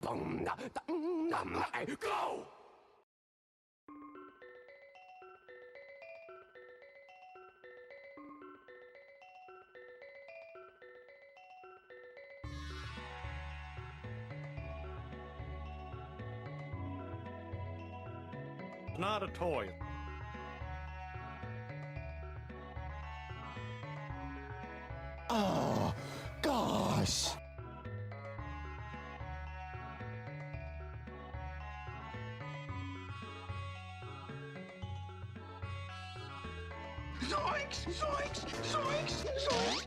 Go! Not a toy. Oh, gosh. Zoinks! Zoinks! Zoinks! Zoinks!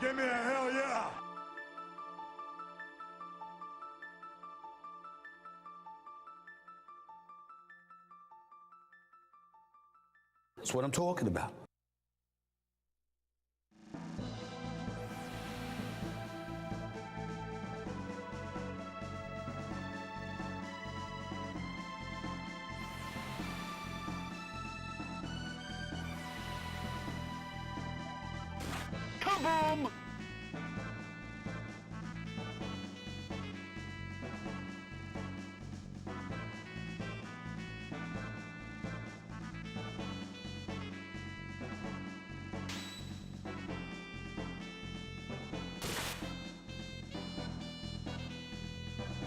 Give me a hell yeah! That's what I'm talking about. Kaboom!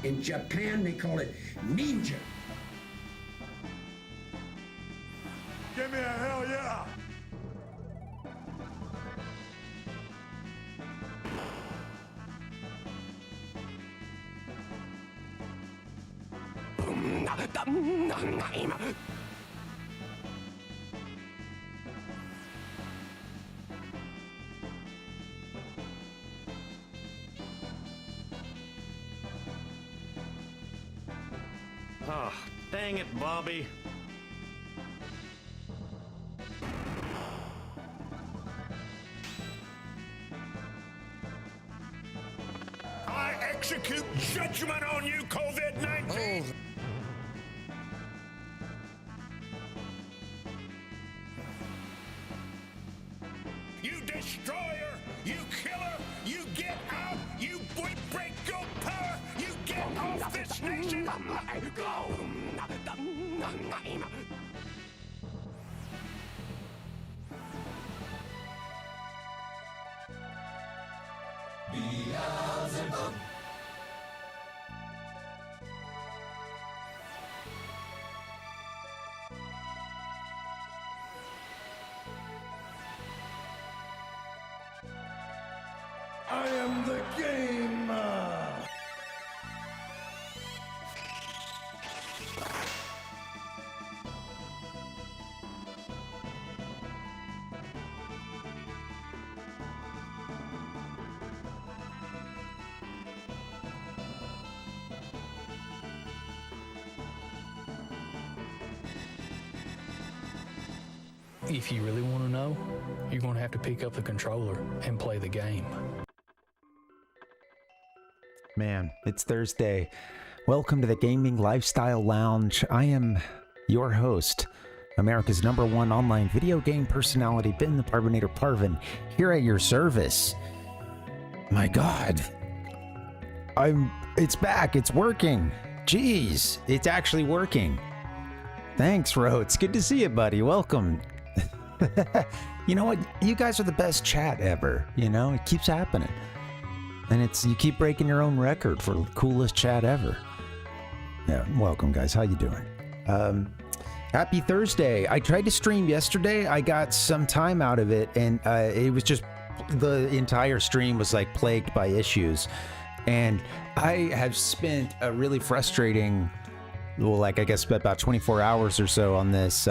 In Japan, they call it ninja. Give me a hell yeah! Ah, dang it, Bobby. I execute judgment on you, COVID-19! You destroyer! You killer! You get out! You break your power! You get off this nation! Go! Beelzebub! I am the game! If you really want to know, you're going to have to pick up the controller and play the game. Man, it's Thursday. Welcome to the Gaming Lifestyle Lounge. I am your host, America's #1 online video game personality, Ben the Parvinator Parvin, here at your service. My God. It's back. It's working. Jeez, it's actually working. Thanks, Ro. It's good to see you, buddy. Welcome. You know what? You guys are the best chat ever. You know, it keeps happening. And you keep breaking your own record for the coolest chat ever. Yeah, welcome, guys. How you doing? Happy Thursday. I tried to stream yesterday. I got some time out of it, and it was just the entire stream was like plagued by issues. And I have spent a really frustrating well, like I guess about 24 hours or so on this.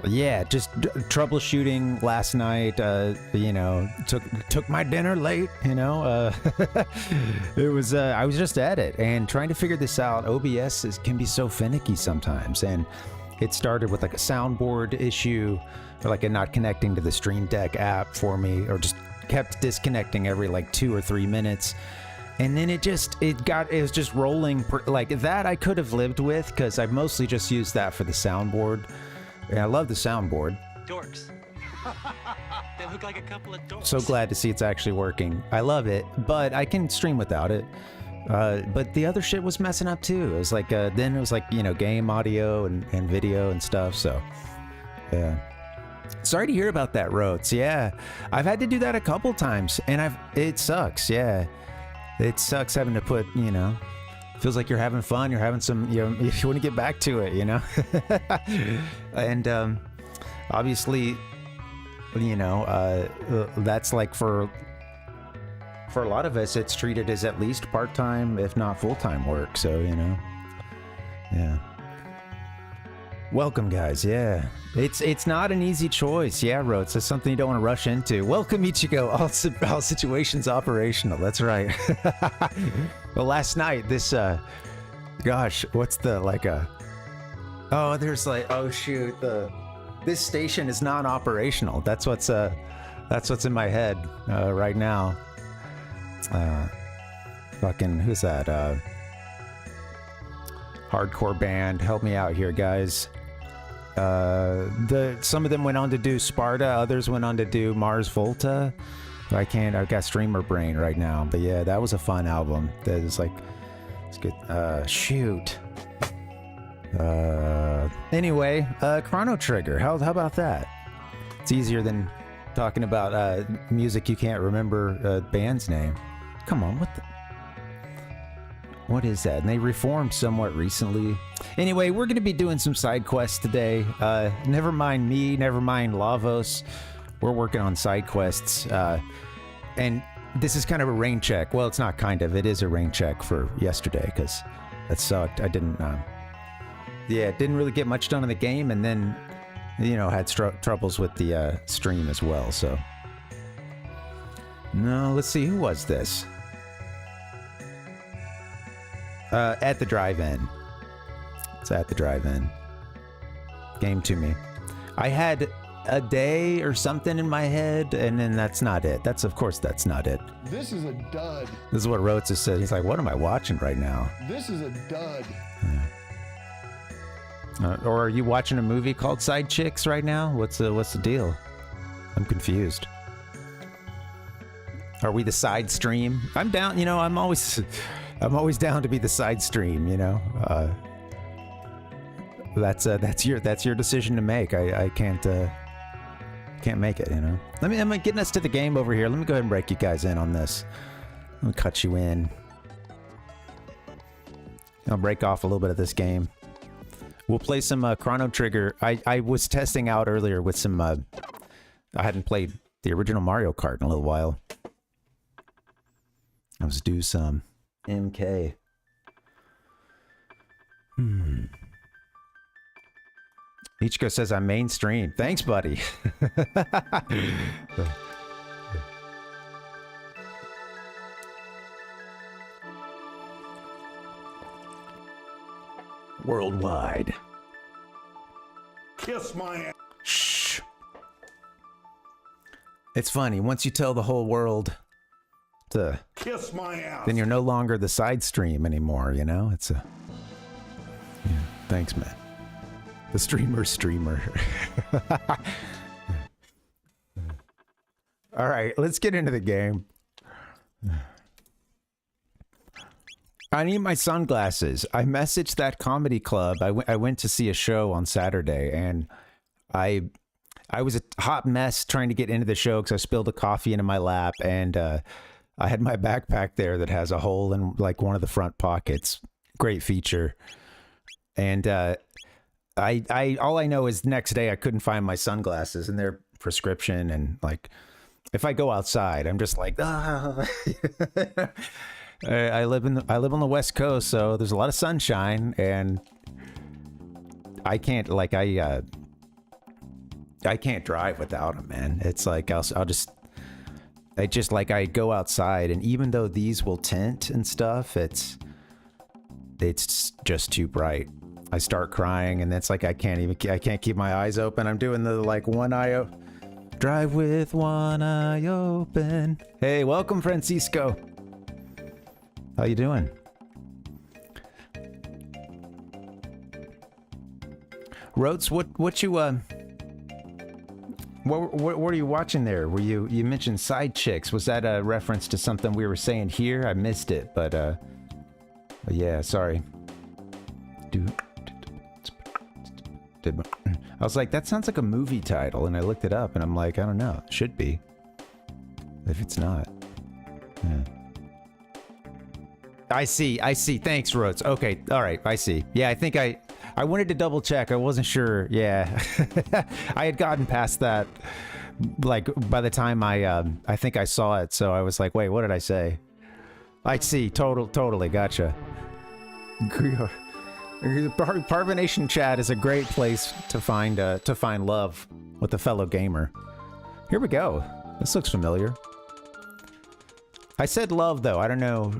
Yeah, just troubleshooting last night. You know, took my dinner late. You know, it was I was just at it and trying to figure this out. OBS can be so finicky sometimes, and it started with like a soundboard issue, or like it not connecting to the Stream Deck app for me, or just kept disconnecting every like 2 or 3 minutes. And then it was just rolling like that. I could have lived with because I've mostly just used that for the soundboard. And I love the soundboard. Dorks. They look like a couple of dorks. So glad to see it's actually working. I love it, but I can stream without it. But the other shit was messing up too. It was like, then it was like, you know, game audio and video and stuff. So, yeah. Sorry to hear about that, Rotes. Yeah. I've had to do that a couple times and it sucks. Yeah. It sucks having to put, you know, feels like you're having fun. You're having some, you know, if you want to get back to it, you know. And obviously, you know, that's like for a lot of us, it's treated as at least part-time, if not full-time work. So, you know, yeah. Welcome, guys. Yeah, it's not an easy choice. Yeah, Rotes, it's something you don't want to rush into. Welcome, Ichigo. All situations operational. That's right. Well, last night, this, gosh, what's the, like oh, there's like, oh shoot, this station is non-operational. That's what's in my head, right now. Fucking, who's that? Hardcore band. Help me out here, guys. Some of them went on to do Sparta, others went on to do Mars Volta. I've got streamer brain right now, but yeah, that was a fun album. That is like, it's good. Shoot. Anyway, Chrono Trigger. How about that? It's easier than talking about music you can't remember band's name. Come on, what is that? And they reformed somewhat recently. Anyway, we're going to be doing some side quests today. Never mind me, never mind Lavos. We're working on side quests. And this is kind of a rain check. Well, it's not kind of. It is a rain check for yesterday because that sucked. I didn't really get much done in the game, and then, you know, had troubles with the stream as well. So, no, let's see. Who was this? At the drive-in. It's at the drive-in. Game to me. I had a day or something in my head, and then that's not it. Of course, that's not it. This is a dud. This is what Rhodes has said. He's like, what am I watching right now? This is a dud. Or are you watching a movie called Side Chicks right now? What's the deal? I'm confused. Are we the side stream? I'm down. You know, I'm always down to be the side stream. You know, that's your decision to make. I can't make it. You know. I'm getting us to the game over here. Let me go ahead and break you guys in on this. Let me cut you in. I'll break off a little bit of this game. We'll play some Chrono Trigger. I was testing out earlier with some. I hadn't played the original Mario Kart in a little while. Let's do some MK. Ichiko says I'm mainstream. Thanks, buddy. Worldwide. Kiss my ass. Shh. It's funny. Once you tell the whole world to Kiss my ass. then you're no longer the side stream anymore, you know? It's a... Yeah, thanks, man. The streamer. All right, let's get into the game. I need my sunglasses. I messaged that comedy club. I went to see a show on Saturday, and I was a hot mess trying to get into the show because I spilled the coffee into my lap, and I had my backpack there that has a hole in like one of the front pockets. Great feature. And I all I know is next day I couldn't find my sunglasses and their prescription, and like if I go outside, I'm just like, ah. I live on the West Coast, so there's a lot of sunshine, and I can't I can't drive without them, man. It's like I go outside, and even though these will tint and stuff, it's just too bright. I start crying, and it's like I can't keep my eyes open. I'm doing the like one eye drive with one eye open. Hey, welcome, Francisco. How you doing? Rotes, what you what are you watching there? You mentioned side chicks? Was that a reference to something we were saying here? I missed it, but yeah, sorry. I was like, that sounds like a movie title, and I looked it up, and I'm like, I don't know, it should be. If it's not, yeah. I see. Thanks, Rhodes. Okay, all right, I see. Yeah, I think I wanted to double check. I wasn't sure. Yeah, I had gotten past that. Like by the time I think I saw it, so I was like, wait, what did I say? I see. Totally. Gotcha. The Parvination chat is a great place to find love with a fellow gamer. Here we go. This looks familiar. I said love though. I don't know.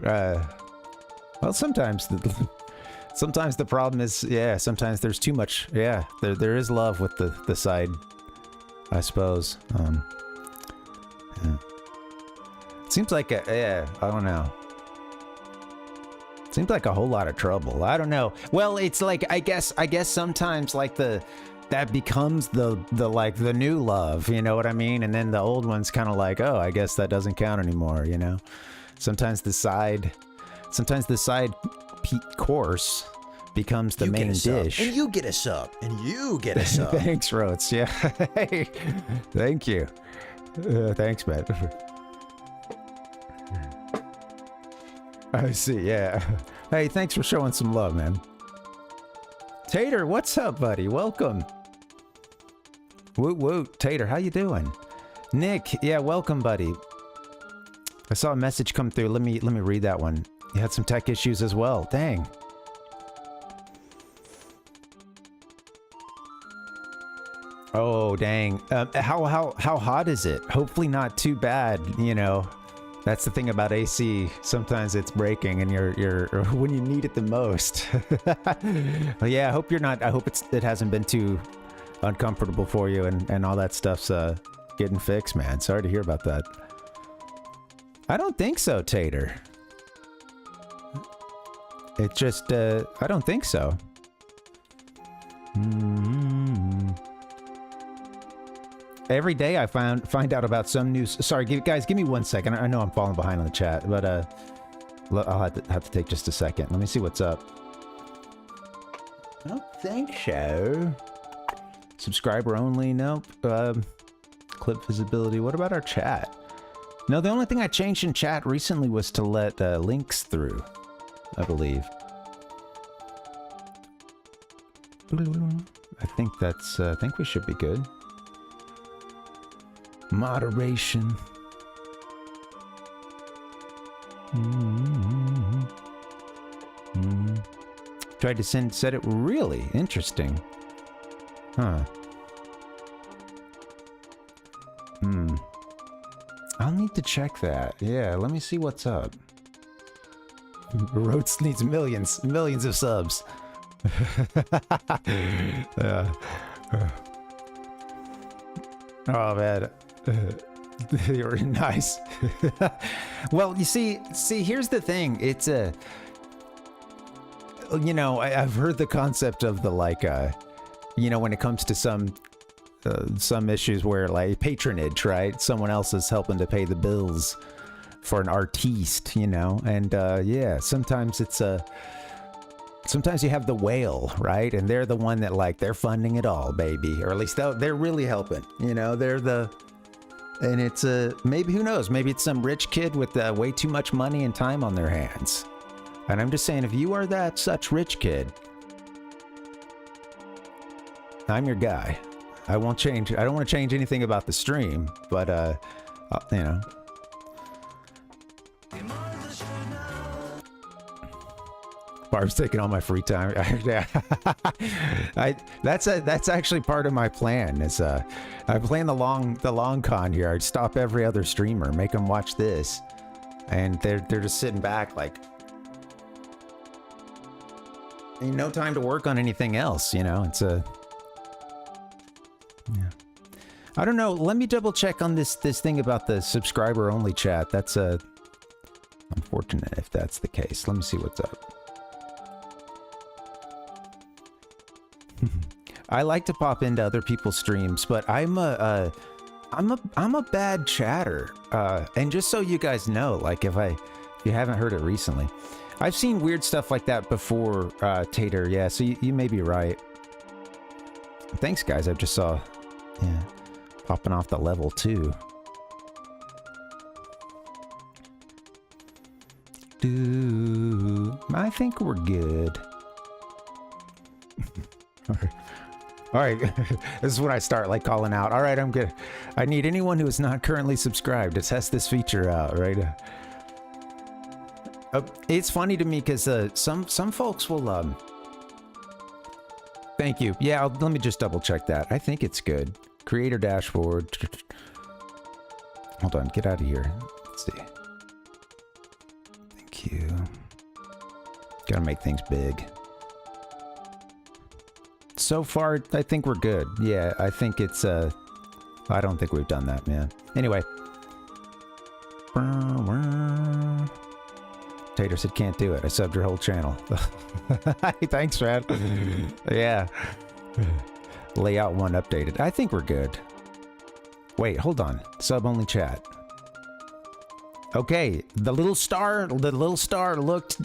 Well, sometimes the problem is, yeah, sometimes there's too much. Yeah, there is love with the side, I suppose. Yeah. Seems like I don't know. Seems like a whole lot of trouble. I don't know. Well, it's like I guess sometimes like that becomes the like the new love, you know what I mean? And then the old one's kind of like, oh, I guess that doesn't count anymore, you know? Sometimes the side course becomes the main dish. And you get a sub. And you get a sub. Thanks, Rotes. Yeah. Hey, thank you. Thanks, man. I see, yeah. Hey, thanks for showing some love, man. Tater, what's up, buddy? Welcome. Woot woot. Tater, how you doing? Nick, yeah, welcome, buddy. I saw a message come through. Let me read that one. You had some tech issues as well. Dang. Oh, dang. How hot is it? Hopefully not too bad, you know. That's the thing about AC. Sometimes it's breaking, and you're when you need it the most. Well, yeah, I hope it hasn't been too uncomfortable for you, and all that stuff's getting fixed, man. Sorry to hear about that. I don't think so, Tater. It just I don't think so. Every day I find out about some news. Sorry, guys, give me 1 second. I know I'm falling behind on the chat, but I'll have to take just a second. Let me see what's up. I don't think so. Subscriber only? Nope. Clip visibility. What about our chat? No, the only thing I changed in chat recently was to let links through, I believe. I think we should be good. Moderation. Tried to set it really interesting. Huh. I'll need to check that. Yeah, let me see what's up. Rotes needs millions of subs. Oh man. You're nice. Well, you see, here's the thing. It's you know, I've heard the concept of the like, you know, when it comes to some issues where like patronage, right? Someone else is helping to pay the bills for an artiste, you know, and yeah, sometimes it's sometimes you have the whale, right? And they're the one that like they're funding it all, baby, or at least they're really helping, you know. And it's maybe, who knows, maybe it's some rich kid with way too much money and time on their hands. And I'm just saying, if you are that such rich kid, I'm your guy. I won't change. I don't want to change anything about the stream, but you know. Barb's taking all my free time. That's actually part of my plan. Is I'm playing the long con here. I'd stop every other streamer, make them watch this, and they're just sitting back like, no time to work on anything else. You know, it's a yeah. I don't know. Let me double check on this thing about the subscriber only chat. That's unfortunate if that's the case. Let me see what's up. I like to pop into other people's streams, but I'm a bad chatter. And just so you guys know, like if you haven't heard it recently, I've seen weird stuff like that before, Tater. Yeah, so you may be right. Thanks, guys. I just saw, yeah, popping off the level 2. I think we're good. All right. This is when I start like calling out. All right, I'm good. I need anyone who is not currently subscribed to test this feature out, right? It's funny to me because some folks will thank you. Yeah, let me just double check that. I think it's good. Creator dashboard. Hold on, get out of here. Let's see. Thank you. Gotta make things big. So far, I think we're good. Yeah, I think it's I don't think we've done that, man. Anyway. Tater said can't do it. I subbed your whole channel. Thanks, man. Yeah. Layout 1 updated. I think we're good. Wait, hold on. Sub only chat. Okay, the little star looked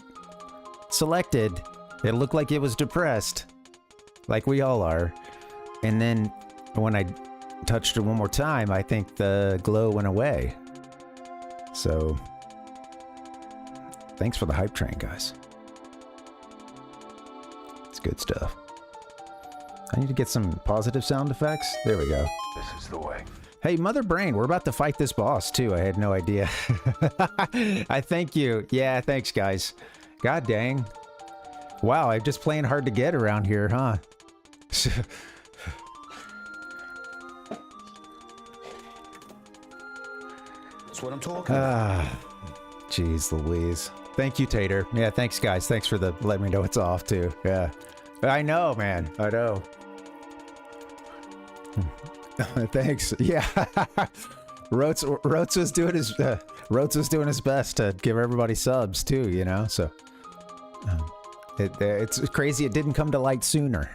selected. It looked like it was depressed. Like we all are. And then when I touched it one more time, I think the glow went away. So thanks for the hype train, guys. It's good stuff. I need to get some positive sound effects. There we go. This is the way. Hey, Mother Brain, we're about to fight this boss, too. I had no idea. I thank you. Yeah, thanks, guys. God dang. Wow, I'm just playing hard to get around here, huh? That's what I'm talking about. Jeez Louise. Thank you, Tater. Yeah, thanks, guys. Thanks for letting me know it's off, too. Yeah. I know, man. I know. Thanks. Yeah. Rotes was doing his best to give everybody subs too, you know. So it's crazy it didn't come to light sooner.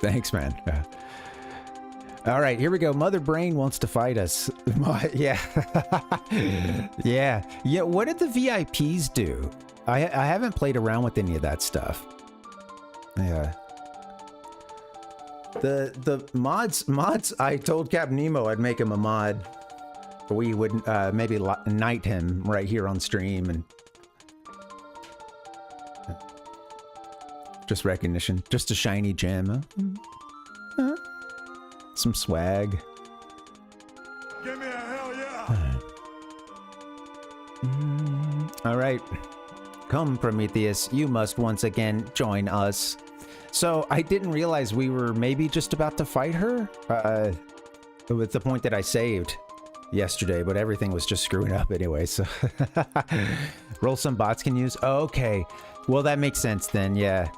Thanks, man. All right, here we go. Mother Brain wants to fight us. Yeah. Yeah. What did the VIPs do? I haven't played around with any of that stuff. Yeah. The mods, I told Cap Nemo I'd make him a mod. We would maybe knight him right here on stream and just recognition, just a shiny gem. Some swag. Give me a hell yeah! All right. Come, Prometheus, you must once again join us. So I didn't realize we were maybe just about to fight her with the point that I saved yesterday, but everything was just screwing up anyway. So roll some bots can use. Oh, okay, well that makes sense then. Yeah.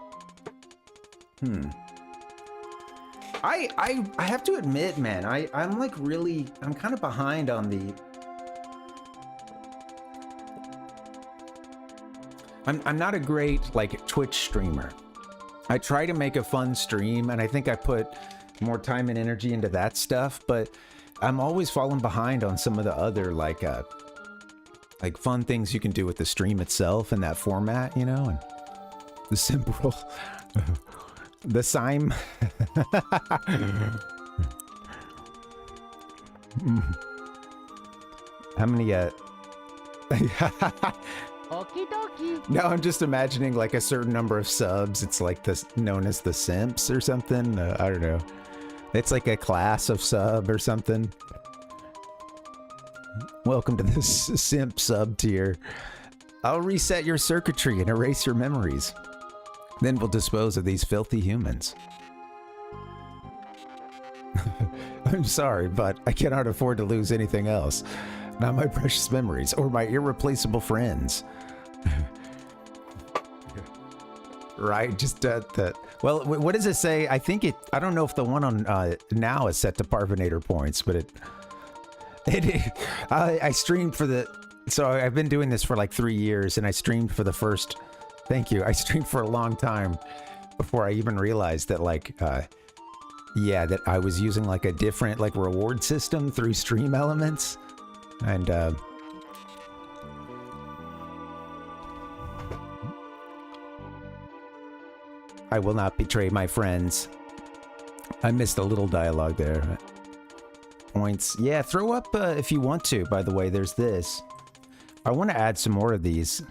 I have to admit, man, I'm like really, I'm kind of behind on the. I'm not a great like Twitch streamer. I try to make a fun stream, and I think I put more time and energy into that stuff, but I'm always falling behind on some of the other like fun things you can do with the stream itself in that format, you know, and the simple, the Sime. How many, No, I'm just imagining like a certain number of subs. It's like this known as the simps or something. I don't know. It's like a class of sub or something. Welcome to this simp sub tier. I'll reset your circuitry and erase your memories. Then we'll dispose of these filthy humans. I'm sorry, but I cannot afford to lose anything else. Not my precious memories or my irreplaceable friends. Right, just that. Well, what does it say? I think I don't know if the one on now is set to Parvinator points, but I streamed for the. So I've been doing this for like 3 years, and I streamed for the first. Thank you. I streamed for a long time before I even realized that, like, yeah, that I was using like a different like reward system through stream elements, and I will not betray my friends. I missed a little dialogue there. Points. Yeah, throw up if you want to, by the way. There's this. I want to add some more of these.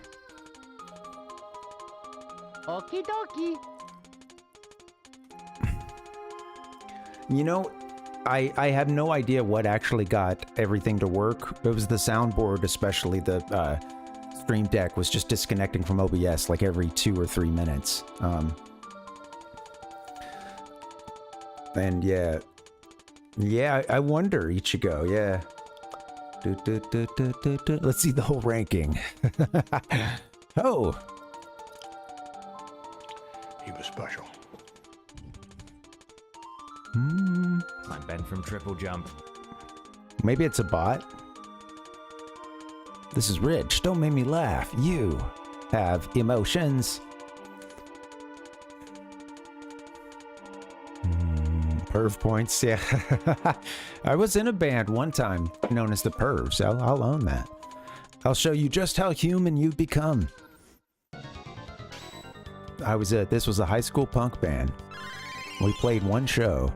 Okie dokie. You know, I have no idea what actually got everything to work. It was the soundboard, especially the Stream Deck was just disconnecting from OBS like every 2 or 3 minutes. And yeah, I wonder, Ichigo, yeah. Let's see the whole ranking. Oh. He was special. Hmm. I'm Ben from Triple Jump. Maybe it's a bot. This is Rich. Don't make me laugh. You have emotions. Perv points, yeah. I was in a band one time known as the Pervs. I'll own that. I'll show you just how human you've become. This was a high school punk band. We played one show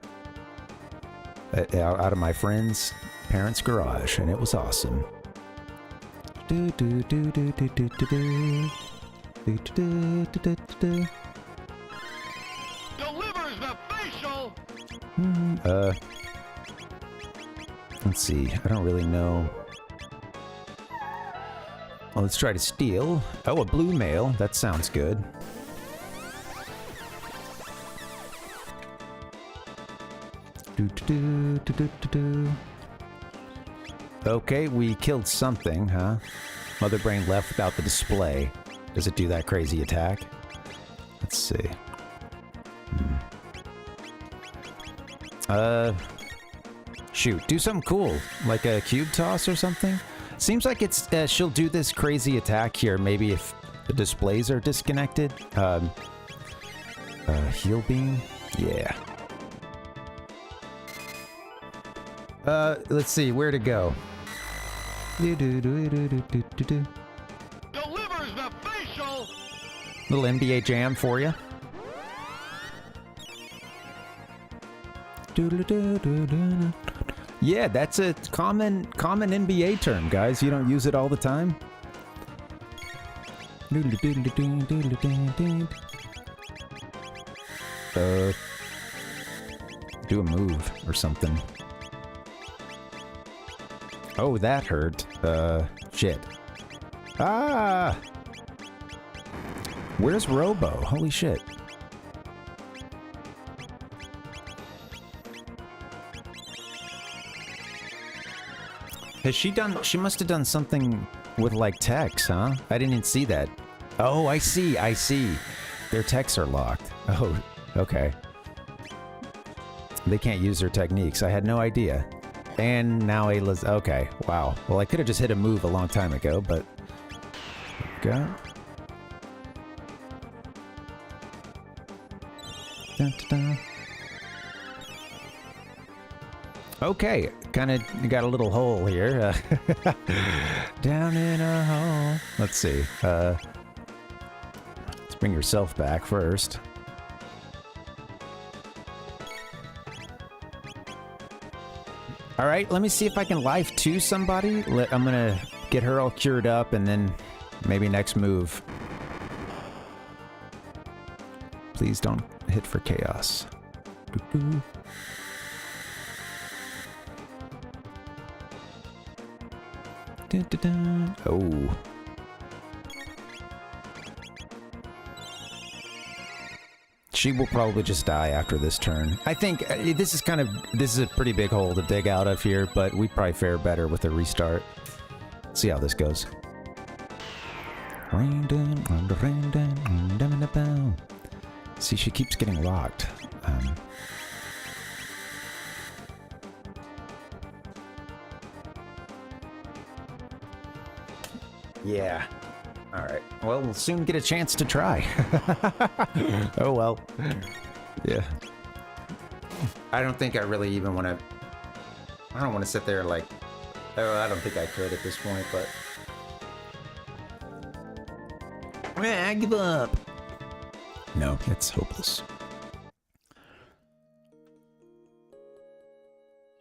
out of my friend's parents' garage, and it was awesome. Delivers the facial. Let's see. I don't really know. Well, let's try to steal. Oh, a blue mail. That sounds good. Okay, we killed something, huh? Mother Brain left without the display. Does it do that crazy attack? Let's see. Shoot, do something cool, like a cube toss or something. Seems like it's she'll do this crazy attack here. Maybe if the displays are disconnected. Heal beam, yeah. Let's see where to go. Delivers the facial. Little NBA Jam for you. Yeah, that's a common NBA term, guys. You don't use it all the time. Do a move or something. Oh, that hurt. Shit. Ah! Where's Robo? Holy shit. Has she done... She must have done something with, like, text, huh? I didn't even see that. Oh, I see. Their texts are locked. Oh, okay. They can't use their techniques. I had no idea. And now Ayla's... Okay, wow. Well, I could have just hit a move a long time ago, but... Okay. Dun, dun, dun. Okay, kind of got a little hole here. Down in a hole. Let's see. Let's bring yourself back first. All right, let me see if I can life to somebody. I'm gonna get her all cured up, and then maybe next move. Please don't hit for chaos. Doo-doo. Oh. She will probably just die after this turn. I think this is a pretty big hole to dig out of here, but we probably fare better with a restart. See how this goes. See, she keeps getting locked. Yeah. All right. Well, we'll soon get a chance to try. Oh, well. Yeah. I don't think I really even want to... I don't want to sit there like... Oh, I don't think I could at this point, but... I give up. No, it's hopeless.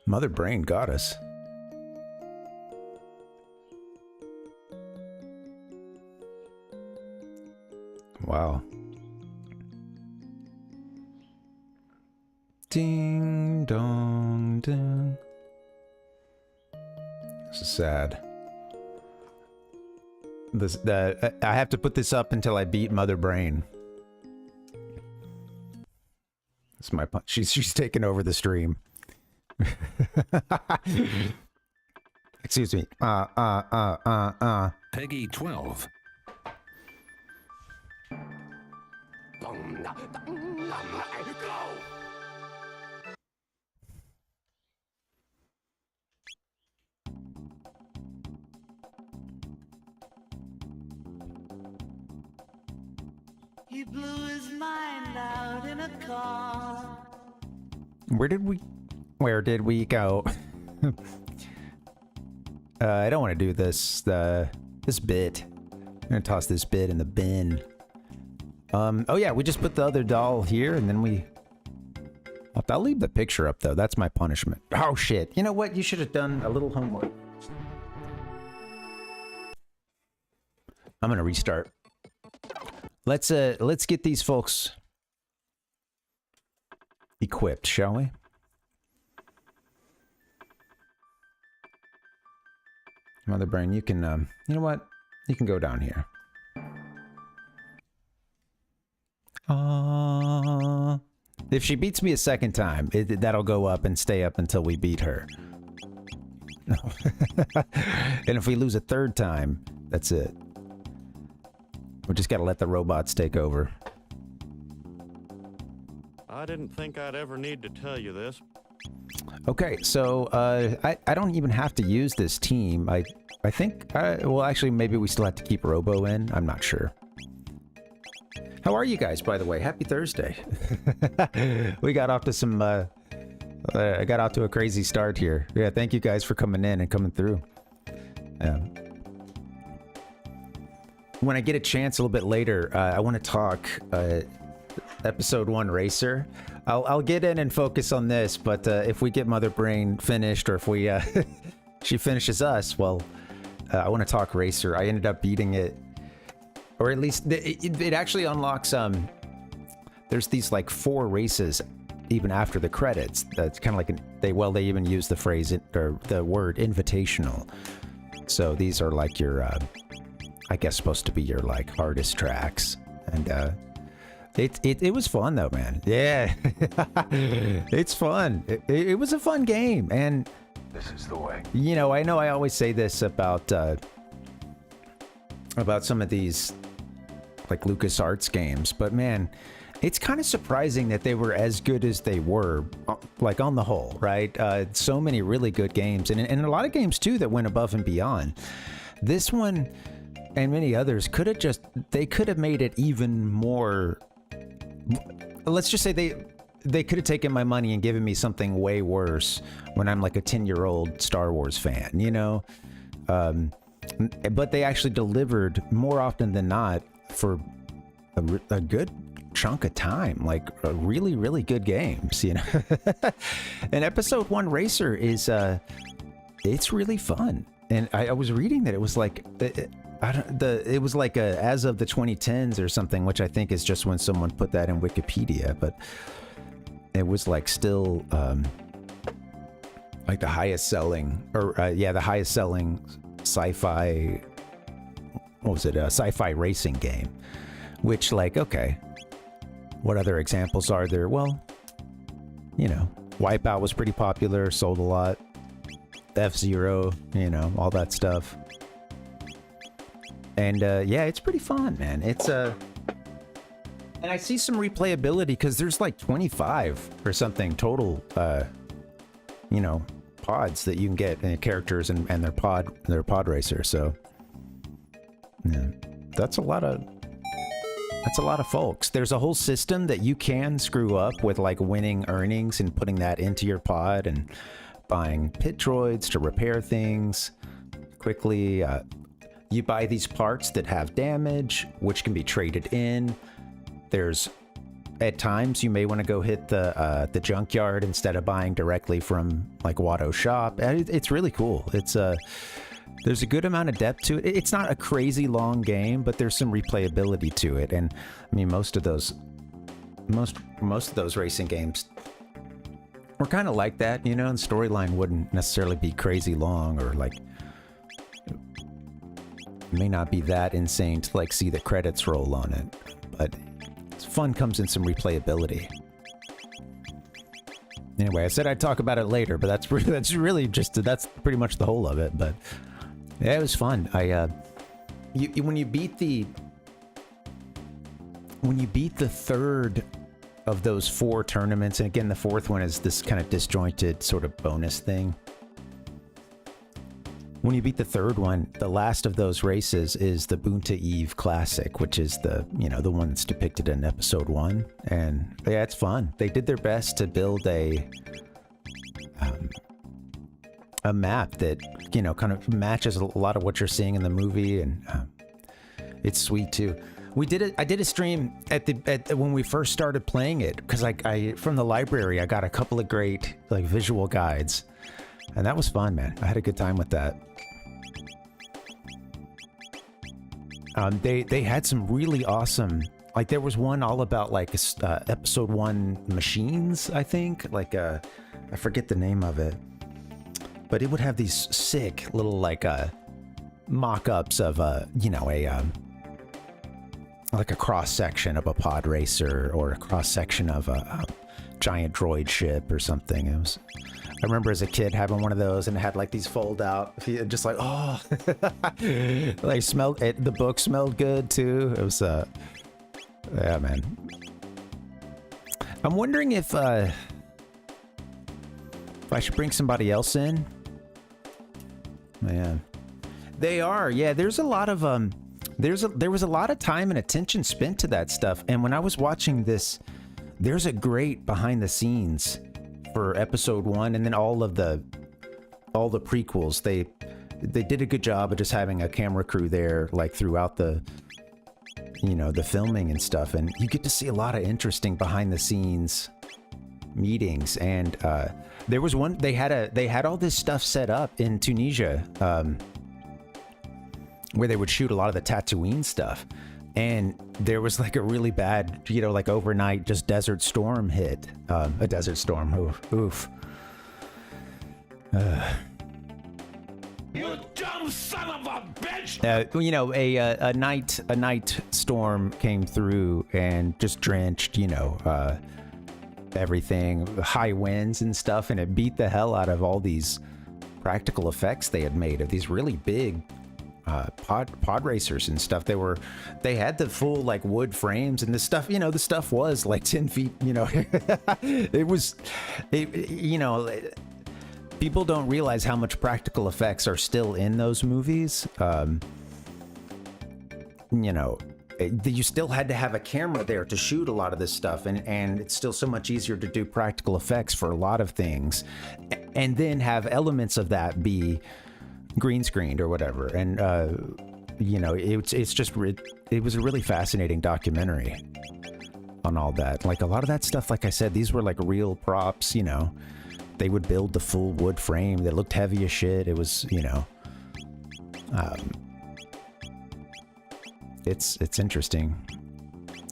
Mother Brain got us. Wow. Ding dong ding. This is sad. I have to put this up until I beat Mother Brain. That's my punch. She's taking over the stream. Excuse me. Peggy 12. He blew his mind out in a car. Where did we go? I don't want to do this bit. I'm gonna toss this bit in the bin. Oh yeah, we just put the other doll here and then I'll leave the picture up though. That's my punishment. Oh shit. You know what? You should have done a little homework. I'm gonna restart. Let's get these folks equipped, shall we? Mother Brain, you can you know what? You can go down here. If she beats me a second time, that'll go up and stay up until we beat her. No. And if we lose a third time, that's it. We just gotta let the robots take over. I didn't think I'd ever need to tell you this. Okay, so I don't even have to use this team. I think, well, actually, maybe we still have to keep Robo in. I'm not sure. How are you guys, by the way? Happy Thursday. We got off to some, I got off to a crazy start here. Yeah, thank you guys for coming in and coming through. When I get a chance a little bit later, I want to talk episode 1 Racer. I'll get in and focus on this, but if we get Mother Brain finished, or if we she finishes us, well, I want to talk Racer. I ended up beating it, or at least it actually unlocks. There's these like 4 races even after the credits. That's kind of like they even use the phrase or the word invitational. So these are like your, I guess supposed to be your like hardest tracks, and it was fun though, man. Yeah, it's fun. It was a fun game, and this is the way. You know I always say this about some of these like LucasArts games, but man, it's kind of surprising that they were as good as they were, like on the whole, right? So many really good games, and a lot of games too that went above and beyond. This one and many others could have made it even more. Let's just say they could have taken my money and given me something way worse when I'm like a 10-year-old Star Wars fan, you know? But they actually delivered more often than not for a good chunk of time, like really, really good games, you know? And episode 1 Racer is, it's really fun. And I was reading that it was like, it was like as of the 2010s or something, which I think is just when someone put that in Wikipedia, but it was like still like the highest selling, or the highest selling sci-fi, what was it, a sci-fi racing game, which like, okay, What other examples are there? Well, you know, Wipeout was pretty popular, sold a lot. F-Zero, you know, all that stuff. And yeah, it's pretty fun, man. It's and I see some replayability because there's like 25 or something total, you know, pods that you can get, characters and their pod racer. So yeah, that's a lot of folks. There's a whole system that you can screw up with, like winning earnings and putting that into your pod and buying pit droids to repair things quickly. You buy these parts that have damage, which can be traded in. There's, at times, you may want to go hit the junkyard instead of buying directly from like Watto shop. It's really cool. It's there's a good amount of depth to it. It's not a crazy long game, but there's some replayability to it. And I mean, most of those racing games were kind of like that, you know. And storyline wouldn't necessarily be crazy long, or like may not be that insane to like see the credits roll on it, but fun comes in some replayability. Anyway, I said I'd talk about it later, but that's really just that's pretty much the whole of it. But yeah, it was fun. When you beat the third of those 4 tournaments, and again the fourth one is this kind of disjointed sort of bonus thing. When you beat the third one, the last of those races is the Bunta Eve Classic, which is the one that's depicted in episode 1. And yeah, it's fun. They did their best to build a map that, you know, kind of matches a lot of what you're seeing in the movie, and it's sweet too. I did a stream at when we first started playing it, because I from the library I got a couple of great like visual guides, and that was fun, man. I had a good time with that. They had some really awesome, like there was one all about like episode 1 machines, I think, like I forget the name of it, but it would have these sick little like mock-ups of like a cross section of a pod racer, or a cross section of a giant droid ship or something. I remember as a kid having one of those, and it had like these fold out, just like, oh, like smelled it. The book smelled good too. It was, yeah, man. I'm wondering if I should bring somebody else in. Man, they are. Yeah, there's a lot of there was a lot of time and attention spent to that stuff. And when I was watching this, there's a great behind the scenes for episode 1, and then all the prequels. They did a good job of just having a camera crew there, like throughout the filming and stuff, and you get to see a lot of interesting behind the scenes meetings. And there was one, they had all this stuff set up in Tunisia, where they would shoot a lot of the Tatooine stuff, and there was like a really bad, like overnight just desert storm hit. A desert storm. Oof. You dumb son of a bitch! A night storm came through and just drenched, everything, high winds and stuff, and it beat the hell out of all these practical effects they had made of these really big pod racers and stuff. They had the full like wood frames, and the stuff was like 10 feet, people don't realize how much practical effects are still in those movies. You still had to have a camera there to shoot a lot of this stuff, and it's still so much easier to do practical effects for a lot of things, and then have elements of that be green screened or whatever. And it was a really fascinating documentary on all that. Like a lot of that stuff, like I said, these were like real props. They would build the full wood frame that looked heavy as shit. It was, it's interesting.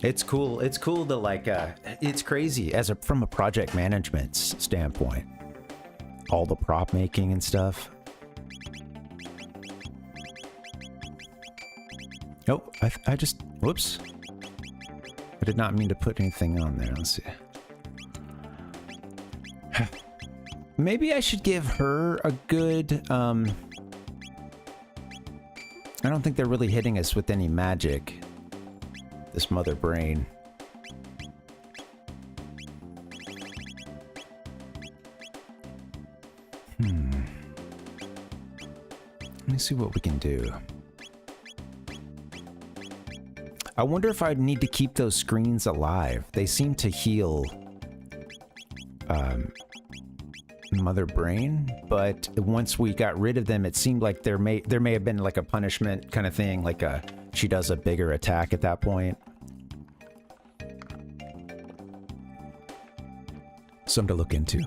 It's cool. It's cool to like, it's crazy from a project management standpoint, all the prop making and stuff. Oh, I just did not mean to put anything on there. Let's see. Maybe I should give her a good, I don't think they're really hitting us with any magic. This mother brain. Let me see what we can do. I wonder if I'd need to keep those screens alive. They seem to heal mother brain, but once we got rid of them, it seemed like there may have been like a punishment kind of thing, like she does a bigger attack at that point. Something to look into.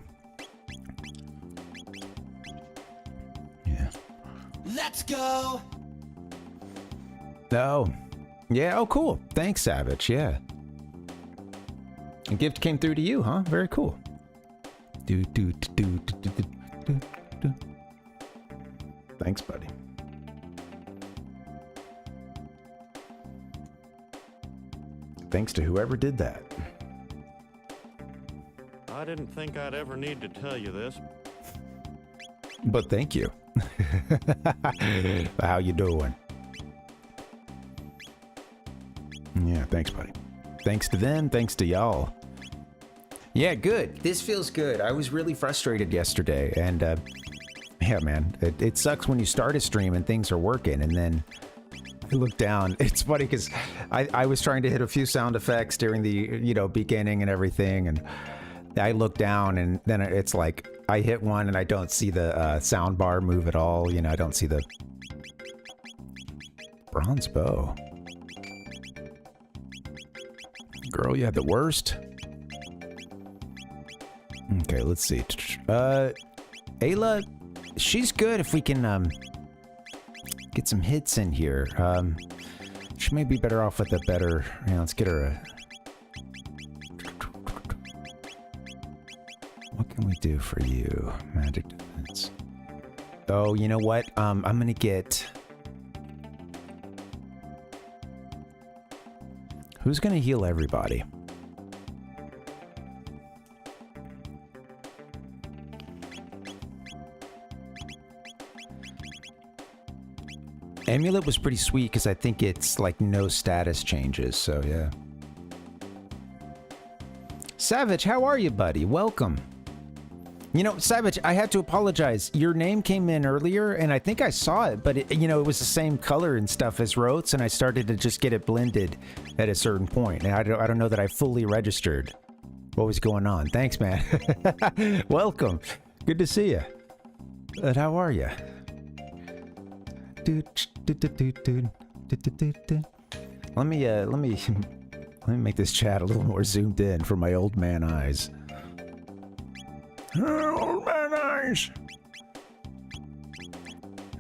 Yeah. Let's go. Oh. Yeah, oh cool. Thanks, Savage, yeah. A gift came through to you, huh? Very cool. Thanks, buddy. Thanks to whoever did that. I didn't think I'd ever need to tell you this. But thank you. How you doing? Yeah, thanks, buddy. Thanks to them, thanks to y'all. Yeah, good. This feels good. I was really frustrated yesterday, and yeah, man, it sucks when you start a stream and things are working, and then I look down. It's funny because I was trying to hit a few sound effects during the beginning and everything, and I look down, and then it's like I hit one and I don't see the sound bar move at all. I don't see the bronze bow. Girl, you had the worst. Okay, let's see. Ayla, she's good if we can get some hits in here. She may be better off with a better. Let's get her a. What can we do for you? Magic defense. Oh, you know what? I'm gonna get. Who's gonna heal everybody? Amulet was pretty sweet because I think it's like no status changes, so yeah. Savage, how are you, buddy? Welcome. Savage, I had to apologize. Your name came in earlier, and I think I saw it, but it was the same color and stuff as Rotes, and I started to just get it blended at a certain point, and I don't know that I fully registered what was going on. Thanks, man. Welcome. Good to see you. And how are you? Let me make this chat a little more zoomed in for my old man eyes. Old man eyes.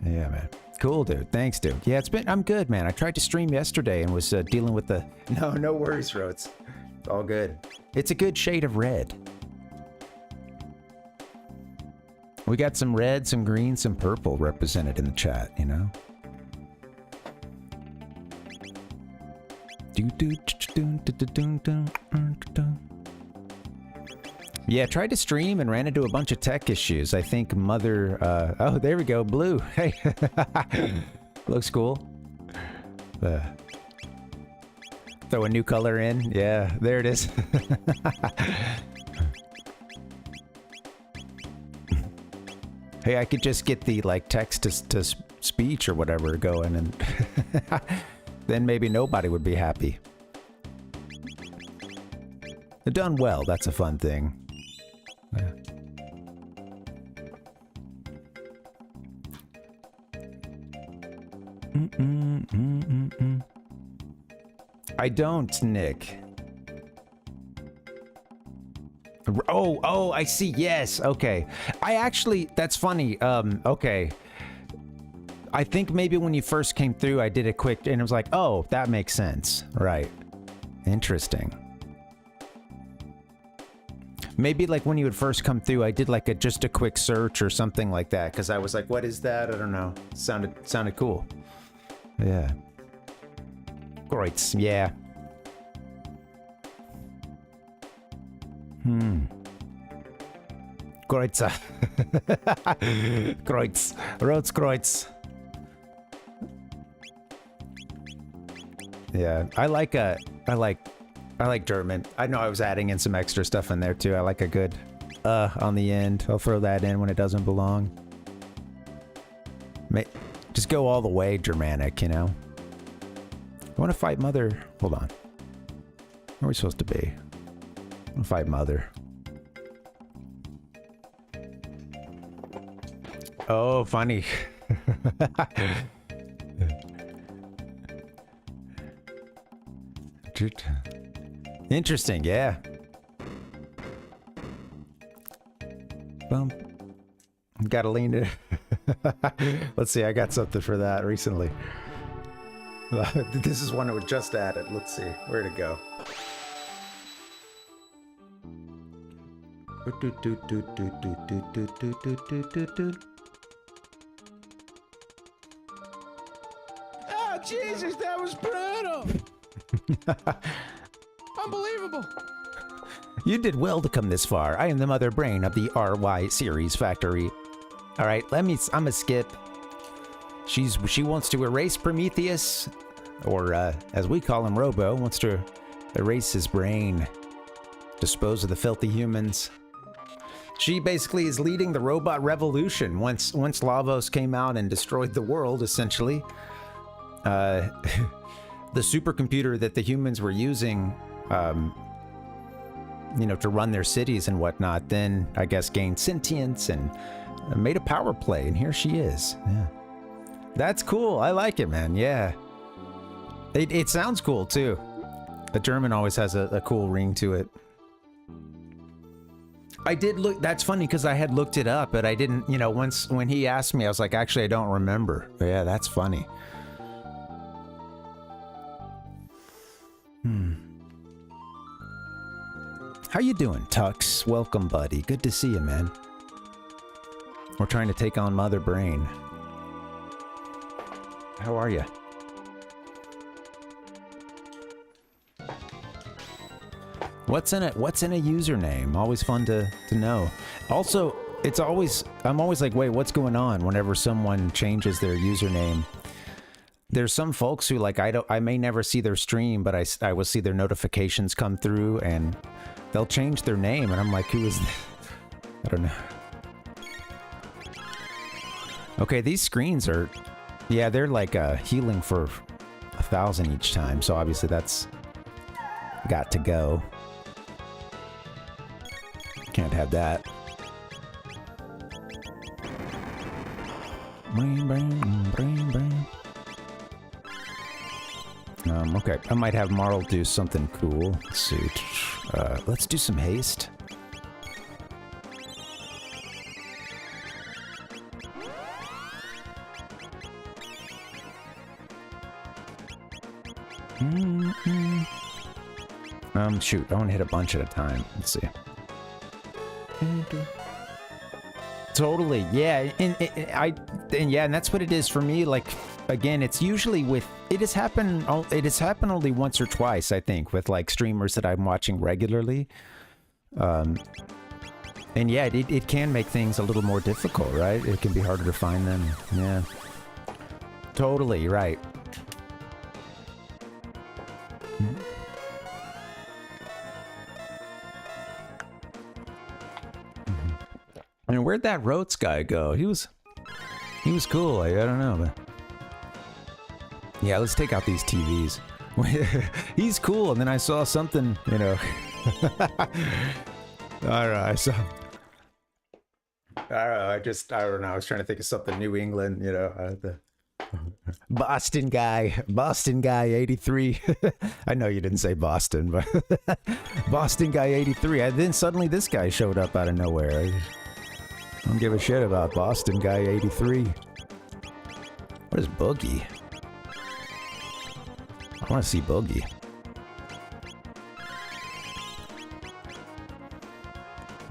Yeah, man. Cool, dude. Thanks, dude. Yeah, I'm good, man. I tried to stream yesterday and was dealing with the. No worries, Rotes. It's all good. It's a good shade of red. We got some red, some green, some purple represented in the chat, Yeah, tried to stream and ran into a bunch of tech issues. I think Mother... oh, there we go. Blue. Hey. Looks cool. Throw a new color in. Yeah, there it is. Hey, I could just get the text to speech or whatever going, and then maybe nobody would be happy. Done well. That's a fun thing. Yeah. I don't, Nick. Oh, I see. Yes. Okay. That's funny. Okay. I think maybe when you first came through, I did a quick, and it was like, oh, that makes sense. Right. Interesting. Maybe when you would first come through, I did just a quick search or something like that, because I was like, what is that? I don't know. Sounded cool. Yeah. Great. Yeah. Kreuzer. Kreuz. Rotzkreuz. Yeah, I like German. I know I was adding in some extra stuff in there too. I like a good on the end. I'll throw that in when it doesn't belong. Just go all the way Germanic, you know? I want to fight Mother. Hold on. Where are we supposed to be? I want to fight Mother. Oh, funny. Interesting, yeah. Bump. Gotta lean it. Let's see, I got something for that recently. This is one that was just added. Let's see, where'd it go? Oh, Jesus, that was brutal. Unbelievable. You did well to come this far. I am the mother brain of the RY series factory. All right, I'ma skip. She wants to erase Prometheus, or as we call him, Robo, wants to erase his brain, dispose of the filthy humans. She basically is leading the robot revolution. Once Lavos came out and destroyed the world, essentially, the supercomputer that the humans were using, you know, to run their cities and whatnot, then I guess gained sentience and made a power play, and here she is. Yeah, that's cool. I like it, man. Yeah, it sounds cool too. The German always has a cool ring to it. I did look. That's funny because I had looked it up, but I didn't. You know, when he asked me, I was like, actually, I don't remember. But yeah, that's funny. How you doing, Tux? Welcome, buddy. Good to see you, man. We're trying to take on Mother Brain. How are you? What's in a username? Always fun to know. Also, I'm always like, wait, what's going on whenever someone changes their username? There's some folks who, like, I may never see their stream, but I will see their notifications come through and they'll change their name, and I'm like, who is that? I don't know. Okay, these screens are, yeah, they're like healing for 1,000 each time, so obviously that's got to go. Can't have that. Brain, brain, brain, brain. Okay, I might have Marl do something cool. Let's see. Let's do some haste. Shoot, I want to hit a bunch at a time. Let's see. Totally, yeah, and that's what it is for me. Like, again, it's usually with it has happened only once or twice, I think, with like streamers that I'm watching regularly. And yeah, it can make things a little more difficult, right? It can be harder to find them. Yeah, totally right. I mean, where'd that Rhodes guy go? He was cool. Like, I don't know, but yeah, let's take out these TVs. He's cool, and then I saw something, you know. I don't know. I don't know. I was trying to think of something New England, you know. The Boston guy 83. I know you didn't say Boston, but Boston guy 83. And then suddenly this guy showed up out of nowhere. I don't give a shit about Boston guy 83. What is Boogie? I want to see Boogie.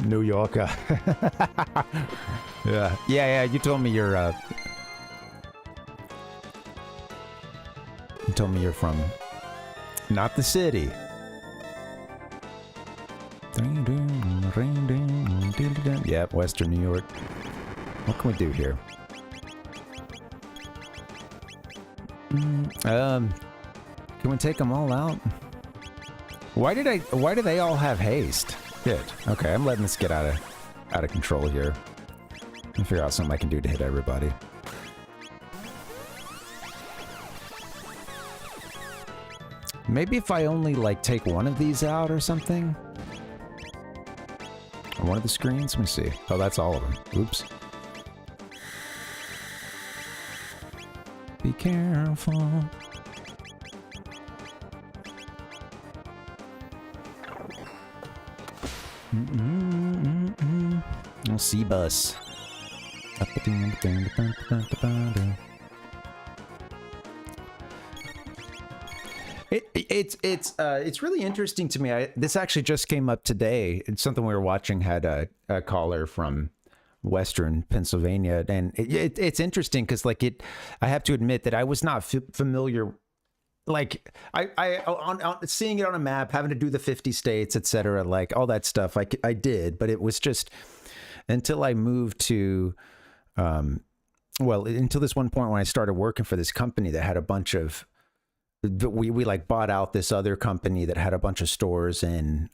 New Yorker. Yeah. You told me you're. You told me you're from. Not the city. Yep, Western New York. What can we do here? Can we take them all out? Why do they all have haste? Good. Okay, I'm letting this get out of control here. Let me figure out something I can do to hit everybody. Maybe if I only like take one of these out or something. On one of the screens, let me see. Oh, that's all of them. Oops. Be careful. Oh, C-bus. It's really interesting to me. This actually just came up today. It's something we were watching. Had a caller from Western Pennsylvania, and it's interesting because I have to admit that I was not familiar. Like on seeing it on a map, having to do the 50 states, etc. Like all that stuff, I did, but it was just until I moved to, until this one point when I started working for this company that had a bunch of. We like bought out this other company that had a bunch of stores in,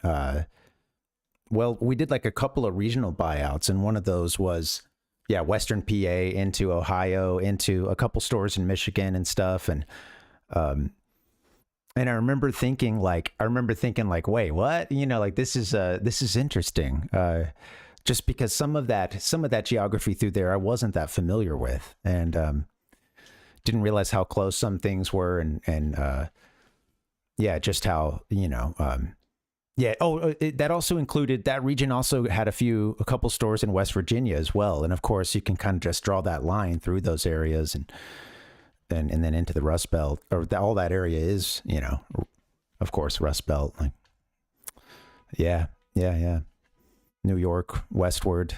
we did like a couple of regional buyouts, and one of those was, Western PA into Ohio, into a couple stores in Michigan and stuff. And I remember thinking like, wait, what? This is interesting. Just because some of that geography through there, I wasn't that familiar with. And, didn't realize how close some things were, and just how that also included, that region also had a couple stores in West Virginia as well, and of course you can kind of just draw that line through those areas and then into the Rust Belt, or all that area is of course Rust Belt, like New York westward.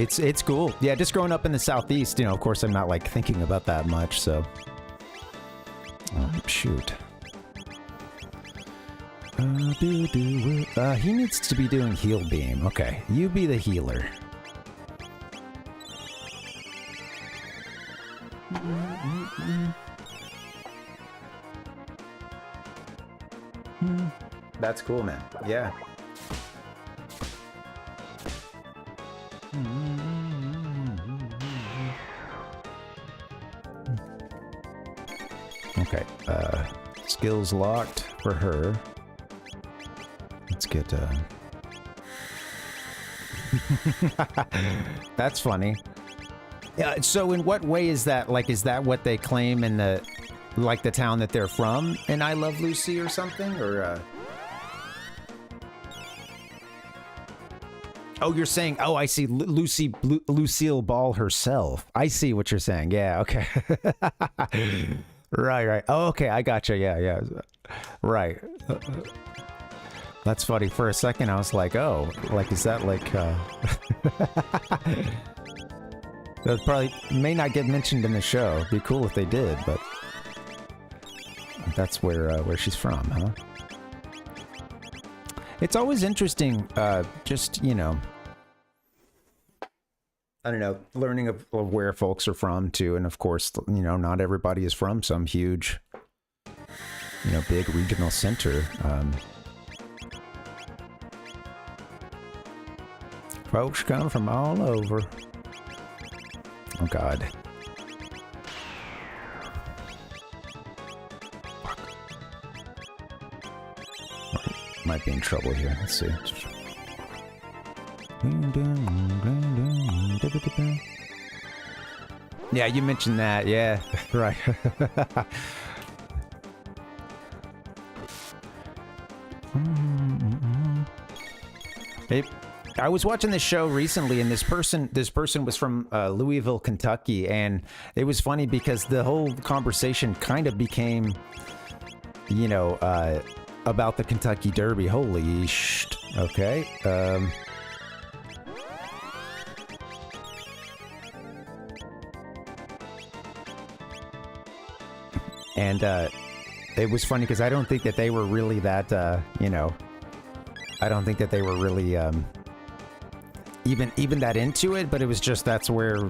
It's cool. Yeah, just growing up in the Southeast, of course I'm not like thinking about that much, so. Oh, shoot. He needs to be doing heal beam. Okay, you be the healer. That's cool, man. Yeah. Okay, skills locked for her. Let's get, That's funny. Yeah, so in what way is that? Like, is that what they claim in the town that they're from in I Love Lucy or something? Or, Oh, you're saying, I see Lucille Ball herself. I see what you're saying. Yeah, okay. Right. Oh, okay, I gotcha. Yeah. Right. That's funny. For a second, I was like, is that like, that probably may not get mentioned in the show. It'd be cool if they did, but that's where she's from, huh? It's always interesting, just, I don't know, learning of where folks are from, too. And, of course, not everybody is from some huge, big regional center. Folks come from all over. Oh, God. Might be in trouble here. Let's see. Yeah, you mentioned that. Yeah, right. I was watching this show recently, and this person was from Louisville, Kentucky, and it was funny because the whole conversation kind of became, about the Kentucky Derby. Holy shit. Okay. it was funny because I don't think that they were really that, you know, I don't think that they were really even that into it, but it was just that's where